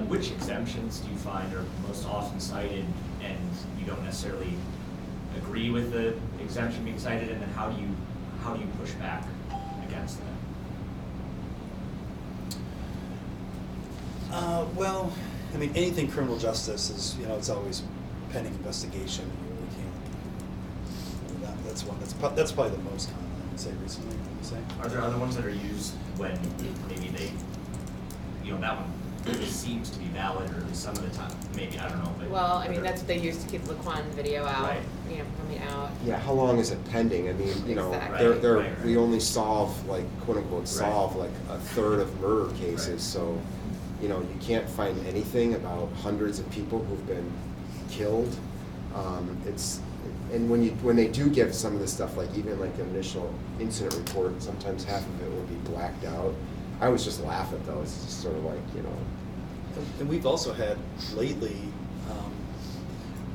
Which exemptions do you find are most often cited, and you don't necessarily agree with the exemption being cited, and then how do you push back against that? Well, I mean, anything criminal justice is, you know, it's always pending investigation. You really can't. I mean, that's probably the most common, I would say, recently. Are there other ones that are used when maybe they, you know, that one seems to be valid, or at least some of the time, maybe, I don't know. But well, I mean, that's what they used to keep the Laquan video out, you know, coming out. Yeah, how long is it pending? I mean, you know, we only solve, like, quote unquote, solve like a third of murder cases, so, you know, you can't find anything about hundreds of people who've been killed. And when they do give some of this stuff, like even like the initial incident report, sometimes half of it will be blacked out. I always just laugh at those. It's just sort of like, you know. And we've also had lately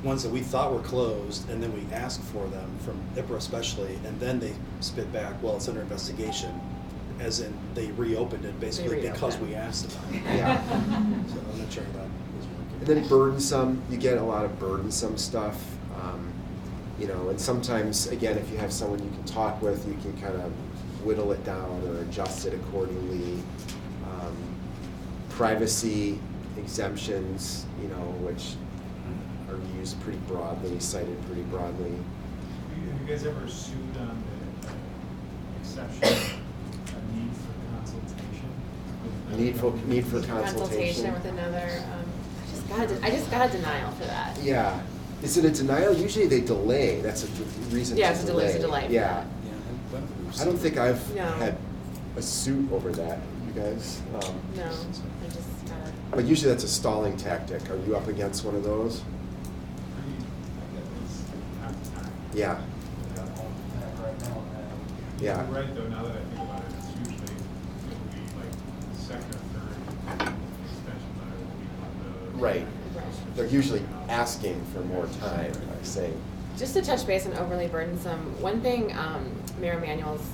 ones that we thought were closed, and then we asked for them from IPRA especially, and then they spit back, well, it's under investigation, as in they reopened it basically because we asked about it. Yeah. So I'm not sure how that was working. And then burdensome, you get a lot of burdensome stuff. You know, and sometimes, again, if you have someone you can talk with, you can kind of whittle it down or adjust it accordingly. Privacy exemptions, you know, which are used pretty broadly, cited pretty broadly. Have you guys ever sued on the exception, a need for consultation? Need for consultation with another. I just got a denial for that. Yeah. Is it a denial? Usually they delay. That's a reason. Yeah, it's a delay. Yeah. I don't think I've had a suit over that, you guys. No, I just gotta. But usually that's a stalling tactic. Are you up against one of those? Yeah. Yeah. You're right, though, now that I think about it, it's usually, it would be like second or third extension letter will be on the. Right. They're usually asking for more time, I say. Just to touch base on overly burdensome, one thing Mayor Emanuel's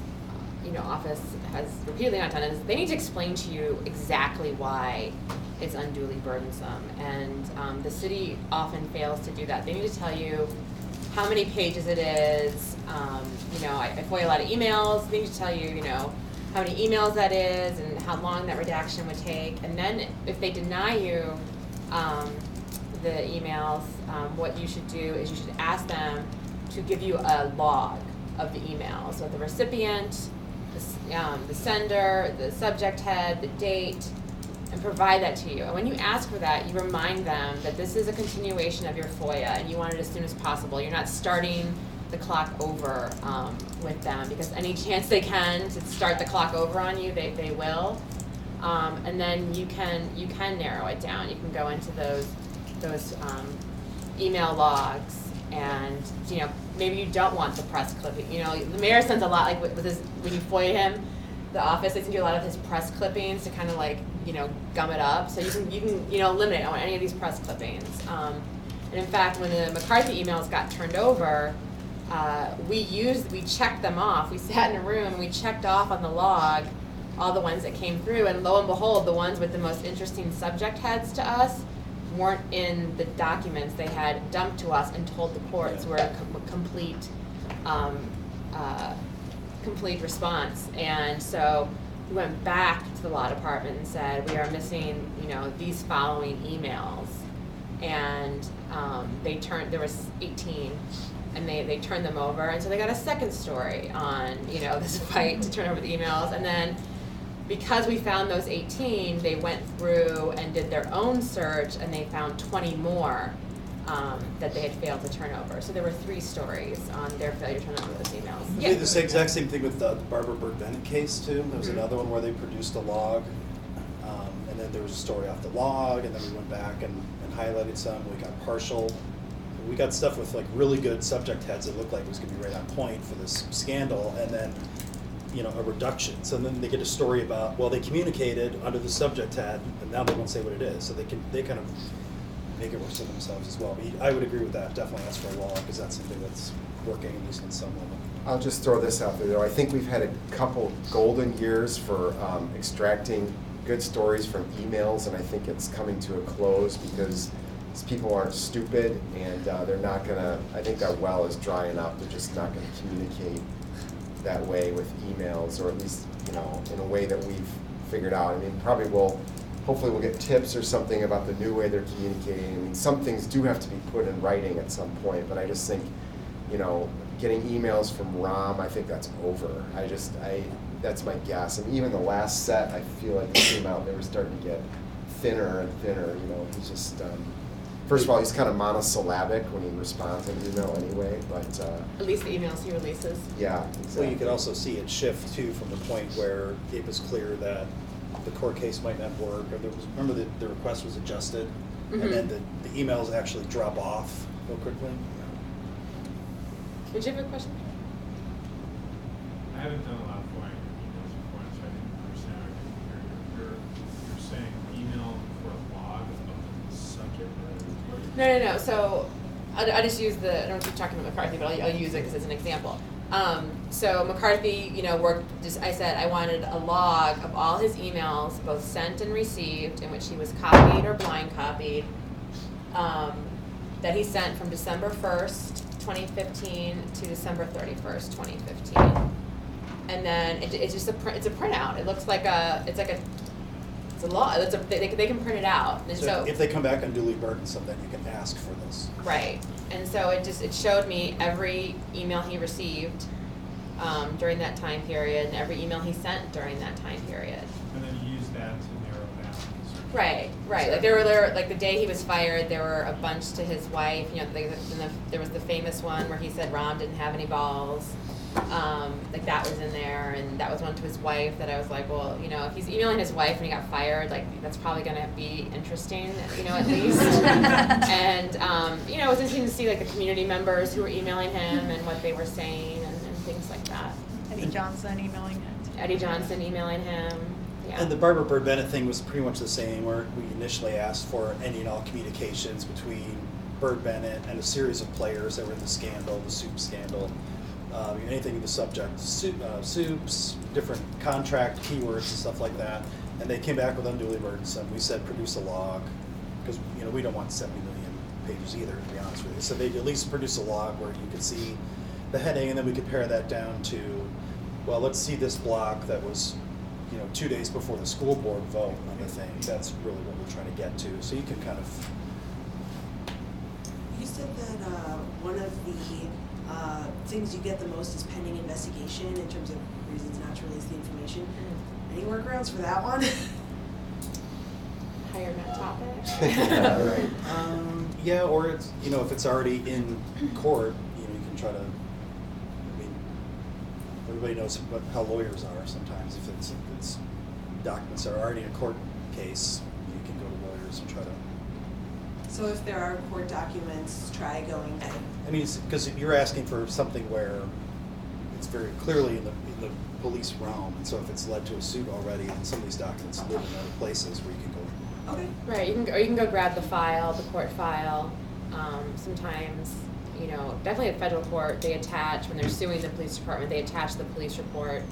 office has repeatedly not done is they need to explain to you exactly why it's unduly burdensome, and the city often fails to do that. They need to tell you how many pages it is. I FOIA a lot of emails. They need to tell you, how many emails that is and how long that redaction would take. And then if they deny you the emails, what you should do is you should ask them to give you a log of the email. So the recipient, the sender, the subject head, the date, and provide that to you. And when you ask for that, you remind them that this is a continuation of your FOIA and you want it as soon as possible. You're not starting the clock over with them, because any chance they can to start the clock over on you, they will. And then you can narrow it down. You can go into those email logs, and maybe you don't want the press clipping. The mayor sends a lot, like with his, when you FOIA him, the office, they send you a lot of his press clippings to kind of like gum it up. So you can eliminate on any of these press clippings. And in fact, when the McCarthy emails got turned over, we checked them off. We sat in a room and we checked off on the log all the ones that came through, and lo and behold, the ones with the most interesting subject heads to us weren't in the documents they had dumped to us and told the courts were a complete response. And so we went back to the law department and said, we are missing, these following emails. And there was 18, and they turned them over. And so they got a second story on, this fight to turn over the emails. And then because we found those 18, they went through and did their own search, and they found 20 more that they had failed to turn over. So there were 3 stories on their failure to turn over those emails. We did the exact same thing with the Barbara Burke-Bennett case too. There was another one where they produced a log, and then there was a story off the log, and then we went back and highlighted some. We got partial. We got stuff with like really good subject heads that looked like it was going to be right on point for this scandal, and then a reduction. So then they get a story about, well, they communicated under the subject head, and now they won't say what it is. So they kind of make it work for themselves as well. But I would agree with that. Definitely ask for a law, because that's something that's working, at least on some level. I'll just throw this out there, though. I think we've had a couple golden years for extracting good stories from emails, and I think it's coming to a close because these people aren't stupid, and they're not gonna, I think that well is drying up. They're just not gonna communicate that way with emails, or at least, in a way that we've figured out. I mean, hopefully we'll get tips or something about the new way they're communicating. I mean, some things do have to be put in writing at some point, but I just think, getting emails from Rom, I think that's over. That's my guess. And even the last set, I feel like it came out, they were starting to get thinner and thinner. He's just, first of all, he's kind of monosyllabic when he responds in email anyway, but... at least the emails he releases. Yeah, exactly. Well, you could also see it shift too from the point where it was clear that the court case might not work, or remember the request was adjusted, and then the emails actually drop off real quickly. Did you have a question? I haven't done a lot of FOIA emails before, so I didn't understand everything. You're saying email for a log of the subject matter? No. So I'll just use I don't keep talking about McCarthy, but I'll use it because it's an example. So McCarthy, I said I wanted a log of all his emails, both sent and received, in which he was copied or blind copied, that he sent from December 1st, 2015 to December 31st, 2015. And then it's just it's a printout. It looks like it's a law. They can print it out. And so if they come back unduly burdensome, then you can ask for this. Right. And so it showed me every email he received during that time period, and every email he sent during that time period. And then you use that to narrow down. Right. Exactly. Like the day he was fired, there were a bunch to his wife. There was the famous one where he said Rom didn't have any balls. Like that was in there, and that was one to his wife that I was like, well, you know, if he's emailing his wife and he got fired, like that's probably gonna be interesting, you know, at least. And you know, it was interesting to see like the community members who were emailing him and what they were saying and things like that. Eddie Johnson emailing him. Eddie Johnson emailing him. Yeah. And the Barbara Bird Bennett thing was pretty much the same, where we initially asked for any and all communications between Bird Bennett and a series of players that were in the scandal, the soup scandal. Anything in the subject, soups, different contract keywords and stuff like that. And they came back with unduly burdensome. We said produce a log, because you know we don't want 70 million pages either, to be honest with you. So they at least produce a log where you could see the heading, and then we could pare that down to, well, let's see this block that was, you know, 2 days before the school board vote on the thing. That's really what we're trying to get to. So you can kind of. You said that one of the things you get the most is pending investigation in terms of reasons not to release the information. Any workarounds for that one? Hire Matt Topic. Yeah, right. Yeah, or it's, you know, if it's already in court, you know, you can try to, I mean, everybody knows how lawyers are sometimes. If it's documents that are already in a court case, you can go to lawyers and try to. So if there are court documents, try going ahead. I mean, because you're asking for something where it's very clearly in the police realm, and so if it's led to a suit already, and some of these documents live in other places where you can go. Okay. Right, you can go grab the file, the court file. Sometimes, you know, definitely at federal court, they attach, when they're suing the police department, they attach the police report,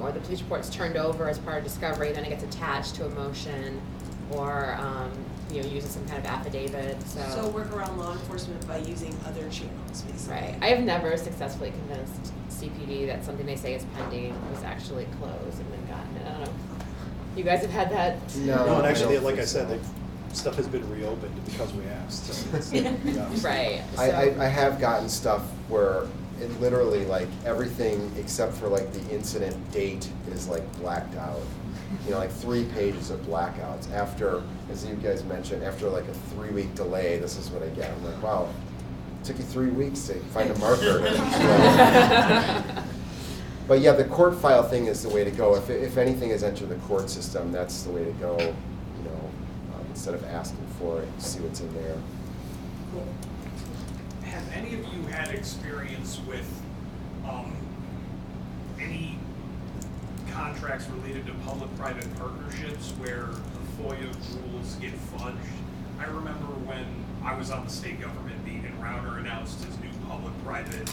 or the police report's turned over as part of discovery, then it gets attached to a motion, or, you know, uses some kind of affidavit, So work around law enforcement by using other channels, basically. Right. I have never successfully convinced CPD that something they say is pending was actually closed and then gotten. I don't know. You guys have had that? No, and actually, like I so. said, stuff has been reopened because we asked. So it's, Right. I have gotten stuff where it literally, like, everything except for like the incident date is like blacked out. You know, like 3 pages of blackouts. After, as you guys mentioned, after like a 3-week delay, this is what I get. I'm like, wow, it took you 3 weeks to find a marker. But yeah, the court file thing is the way to go. If anything has entered the court system, that's the way to go. You know, instead of asking for it, see what's in there. Cool. Have any of you had experience with any contracts related to public-private partnerships where the FOIA rules get fudged? I remember when I was on the state government meeting and Rauner announced his new public-private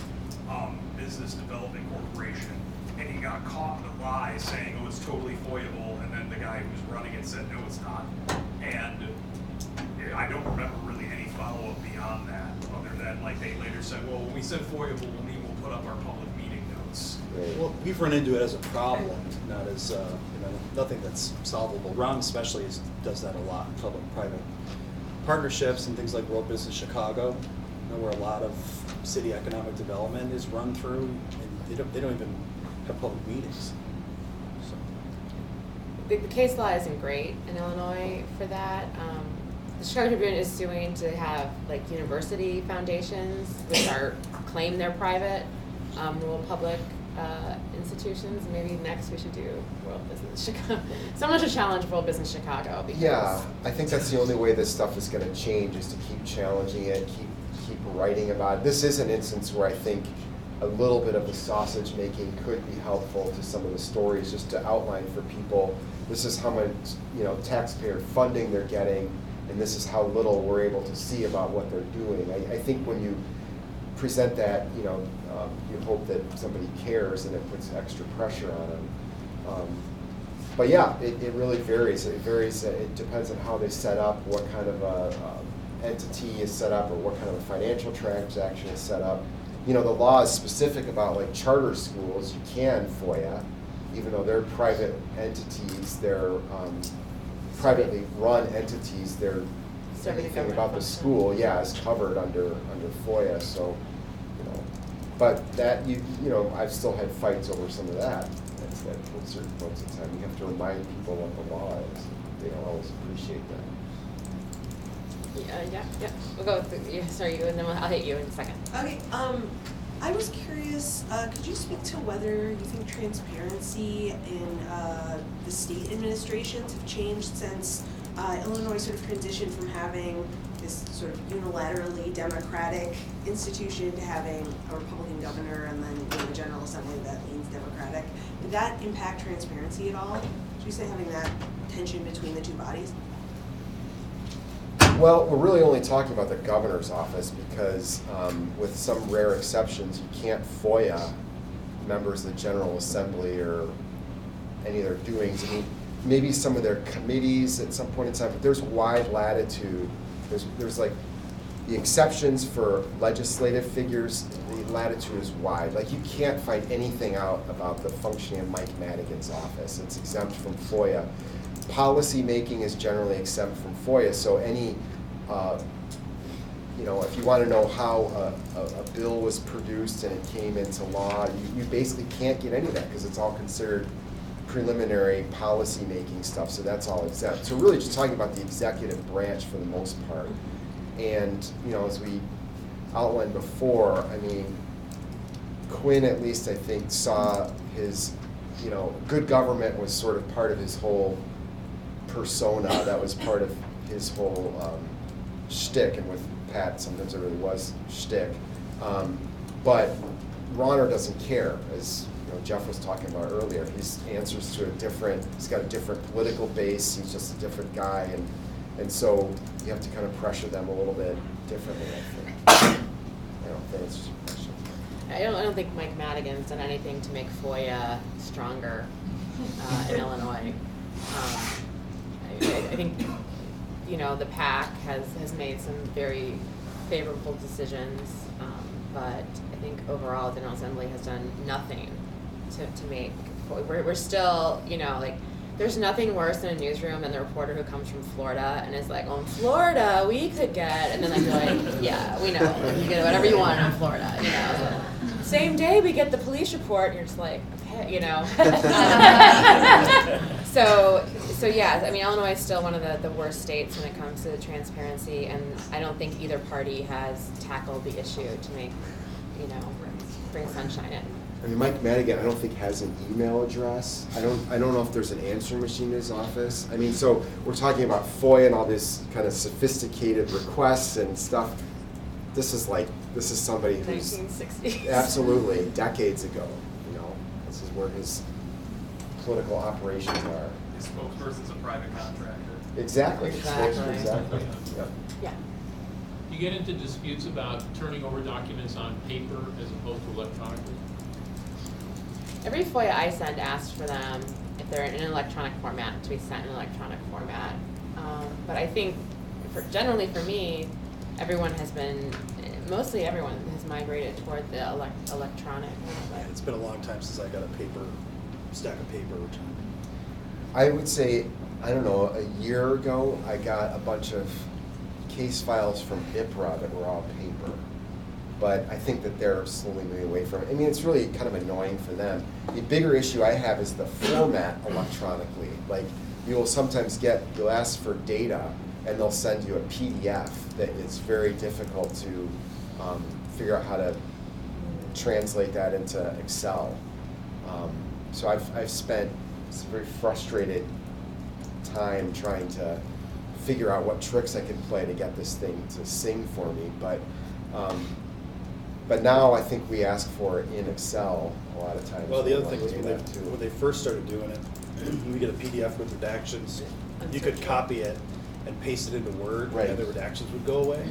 business development corporation, and he got caught in a lie saying, oh, it's totally FOIAble, and then the guy who was running it said, no, it's not. And I don't remember really any follow-up beyond that, other than like they later said, well, when we said FOIAble, we will put up our public meeting notes. well, we've run into it as a problem, not as you know, nothing that's solvable. Ron especially does that a lot in public-private partnerships and things like World Business Chicago, you know, where a lot of city economic development is run through, and they don't even have public meetings. So. The case law isn't great in Illinois for that. The Chicago Tribune is suing to have like university foundations, which claim they're private, rule public institutions. Maybe next we should do World Business Chicago. Someone should challenge World Business Chicago. Because Yeah, I think that's the only way this stuff is going to change, is to keep challenging it, keep writing about it. This is an instance where I think a little bit of the sausage making could be helpful to some of the stories, just to outline for people, this is how much, you know, taxpayer funding they're getting, and this is how little we're able to see about what they're doing. I think when you present that, you know, you hope that somebody cares and it puts extra pressure on them. But yeah, it really varies. It varies. It depends on how they set up, what kind of entity is set up, or what kind of a financial transaction is set up. You know, the law is specific about like charter schools. You can FOIA, even though they're private entities. They're privately run entities. They're anything about the school, yeah, is covered under FOIA. So, you know, but that you know, I've still had fights over some of that. That's at certain points in time. You have to remind people what the law is. They don't always appreciate that. Yeah. We'll go with sorry, you, and then I'll hit you in a second. Okay, I was curious, could you speak to whether you think transparency in the state administrations have changed since Illinois sort of transitioned from having this sort of unilaterally democratic institution to having a Republican governor and then a General Assembly that leans Democratic? Did that impact transparency at all? Should we say having that tension between the two bodies? Well, we're really only talking about the governor's office because with some rare exceptions, you can't FOIA members of the General Assembly or any of their doings. I mean, maybe some of their committees at some point in time, but there's wide latitude. There's like the exceptions for legislative figures, the latitude is wide. Like you can't find anything out about the functioning of Mike Madigan's office. It's exempt from FOIA. Policy making is generally exempt from FOIA, so any, if you want to know how a bill was produced and it came into law, you basically can't get any of that because it's all considered preliminary policy making stuff, so that's all exempt. So we're really just talking about the executive branch for the most part. And as we outlined before, I mean, Quinn at least I think saw his, good government was sort of part of his whole persona. That was part of his whole shtick, and with Pat sometimes it really was shtick. But Rauner doesn't care, as Jeff was talking about earlier. He answers to he's got a different political base, he's just a different guy, and so you have to kind of pressure them a little bit differently, I think. That's just a question. I don't think Mike Madigan's done anything to make FOIA stronger in Illinois. I think, the PAC has made some very favorable decisions, but I think overall the General Assembly has done nothing to make, we're still, there's nothing worse in a newsroom than the reporter who comes from Florida and is like, oh, in Florida, we could get, and then you're like, yeah, we know, you get whatever you want in Florida, So, same day we get the police report, and you're just like, okay, So yeah, I mean, Illinois is still one of the worst states when it comes to transparency, and I don't think either party has tackled the issue to make, bring sunshine in. I mean, Mike Madigan, I don't think has an email address. I don't know if there's an answering machine in his office. I mean, so we're talking about FOIA and all this kind of sophisticated requests and stuff. This is somebody who's 1960s. Absolutely decades ago. This is where his political operations are. His spokesperson's a private contractor. Exactly. Exactly. Yeah. You get into disputes about turning over documents on paper as opposed to electronically? Every FOIA I send asks for them, if they're in an electronic format, to be sent in an electronic format. But I think, generally for me, mostly everyone has migrated toward the electronic. It's been a long time since I got a stack of paper returned. I would say, I don't know, a year ago, I got a bunch of case files from IPRA that were all paper. But I think that they're slowly moving away from it. I mean, it's really kind of annoying for them. The bigger issue I have is the format electronically. Like, you'll sometimes you'll ask for data, and they'll send you a PDF that is very difficult to figure out how to translate that into Excel. So I've spent some very frustrated time trying to figure out what tricks I could play to get this thing to sing for me. But now I think we ask for it in Excel a lot of times. Well, the other thing was when they first started doing it, we get a PDF with redactions. You could copy it and paste it into Word, right, and the redactions would go away.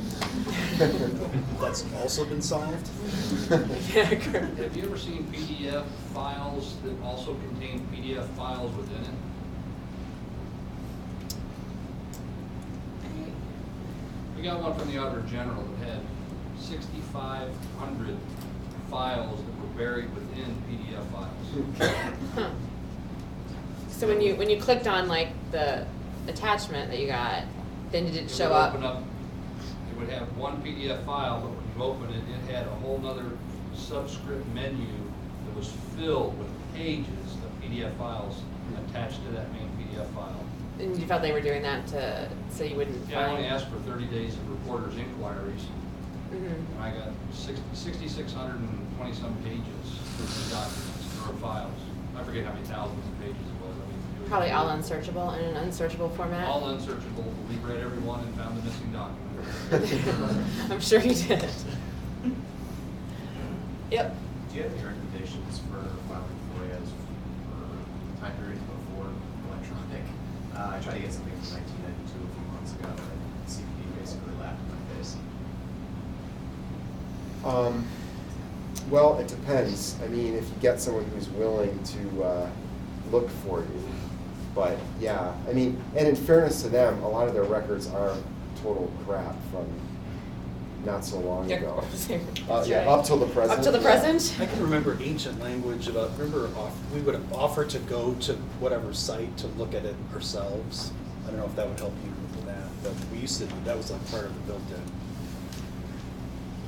That's also been solved. Have you ever seen PDF files that also contain PDF files within it? We got one from the Auditor General that had 6,500 files that were buried within PDF files. So when you clicked on the attachment that you got, then did it show up? It would have one PDF file, but when you open it, it had a whole nother subscript menu that was filled with pages of PDF files attached to that main PDF file. And you felt they were doing that so you wouldn't Yeah, I find... only asked for 30 days of reporters' inquiries. Mhm. And I got 6,620 some pages of documents or files. I forget how many thousands of pages it was. I mean, it was Probably all unsearchable in an unsearchable format. all unsearchable. We read every one and found the missing document. I'm sure you did. Yep. Do you have any recommendations for filing FOIAs for time periods before electronic? I tried to get something from 1992 a few months ago, and CPD basically laughed in my face. Well, it depends. I mean, if you get someone who's willing to look for you. But yeah, I mean, and in fairness to them, a lot of their records are total crap from not so long ago. Yeah, up till the present. Up to the present? I can remember ancient language about, we would offer to go to whatever site to look at it ourselves. I don't know if that would help you with that, but we used to, that was like part of the built-in.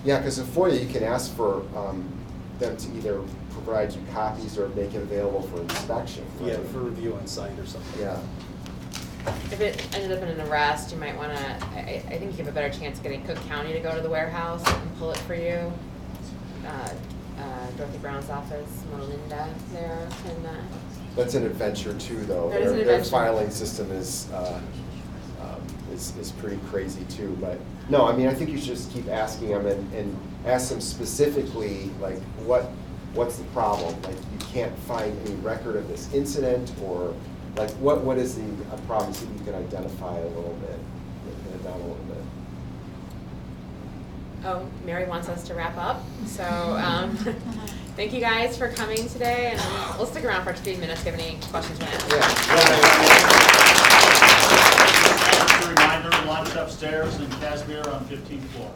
Yeah, because in FOIA, you can ask for them to either provide you copies or make it available for inspection. Right? Yeah, for review on site or something. Yeah. If it ended up in an arrest, you might want to, I think you have a better chance of getting Cook County to go to the warehouse and pull it for you. Dorothy Brown's office, Melinda there can. That's an adventure too, though. That is an Their adventure. filing system is pretty crazy too. But no, I mean, I think you should just keep asking them and ask them specifically, like, what's the problem? Like, you can't find any record of this incident, or like, what is the problem? See if you can identify a little bit, get it down a little bit. Oh, Mary wants us to wrap up. So thank you guys for coming today, and we'll stick around for a few minutes if you have any questions you want to ask. Just a reminder, lunch upstairs in Casimir on 15th floor.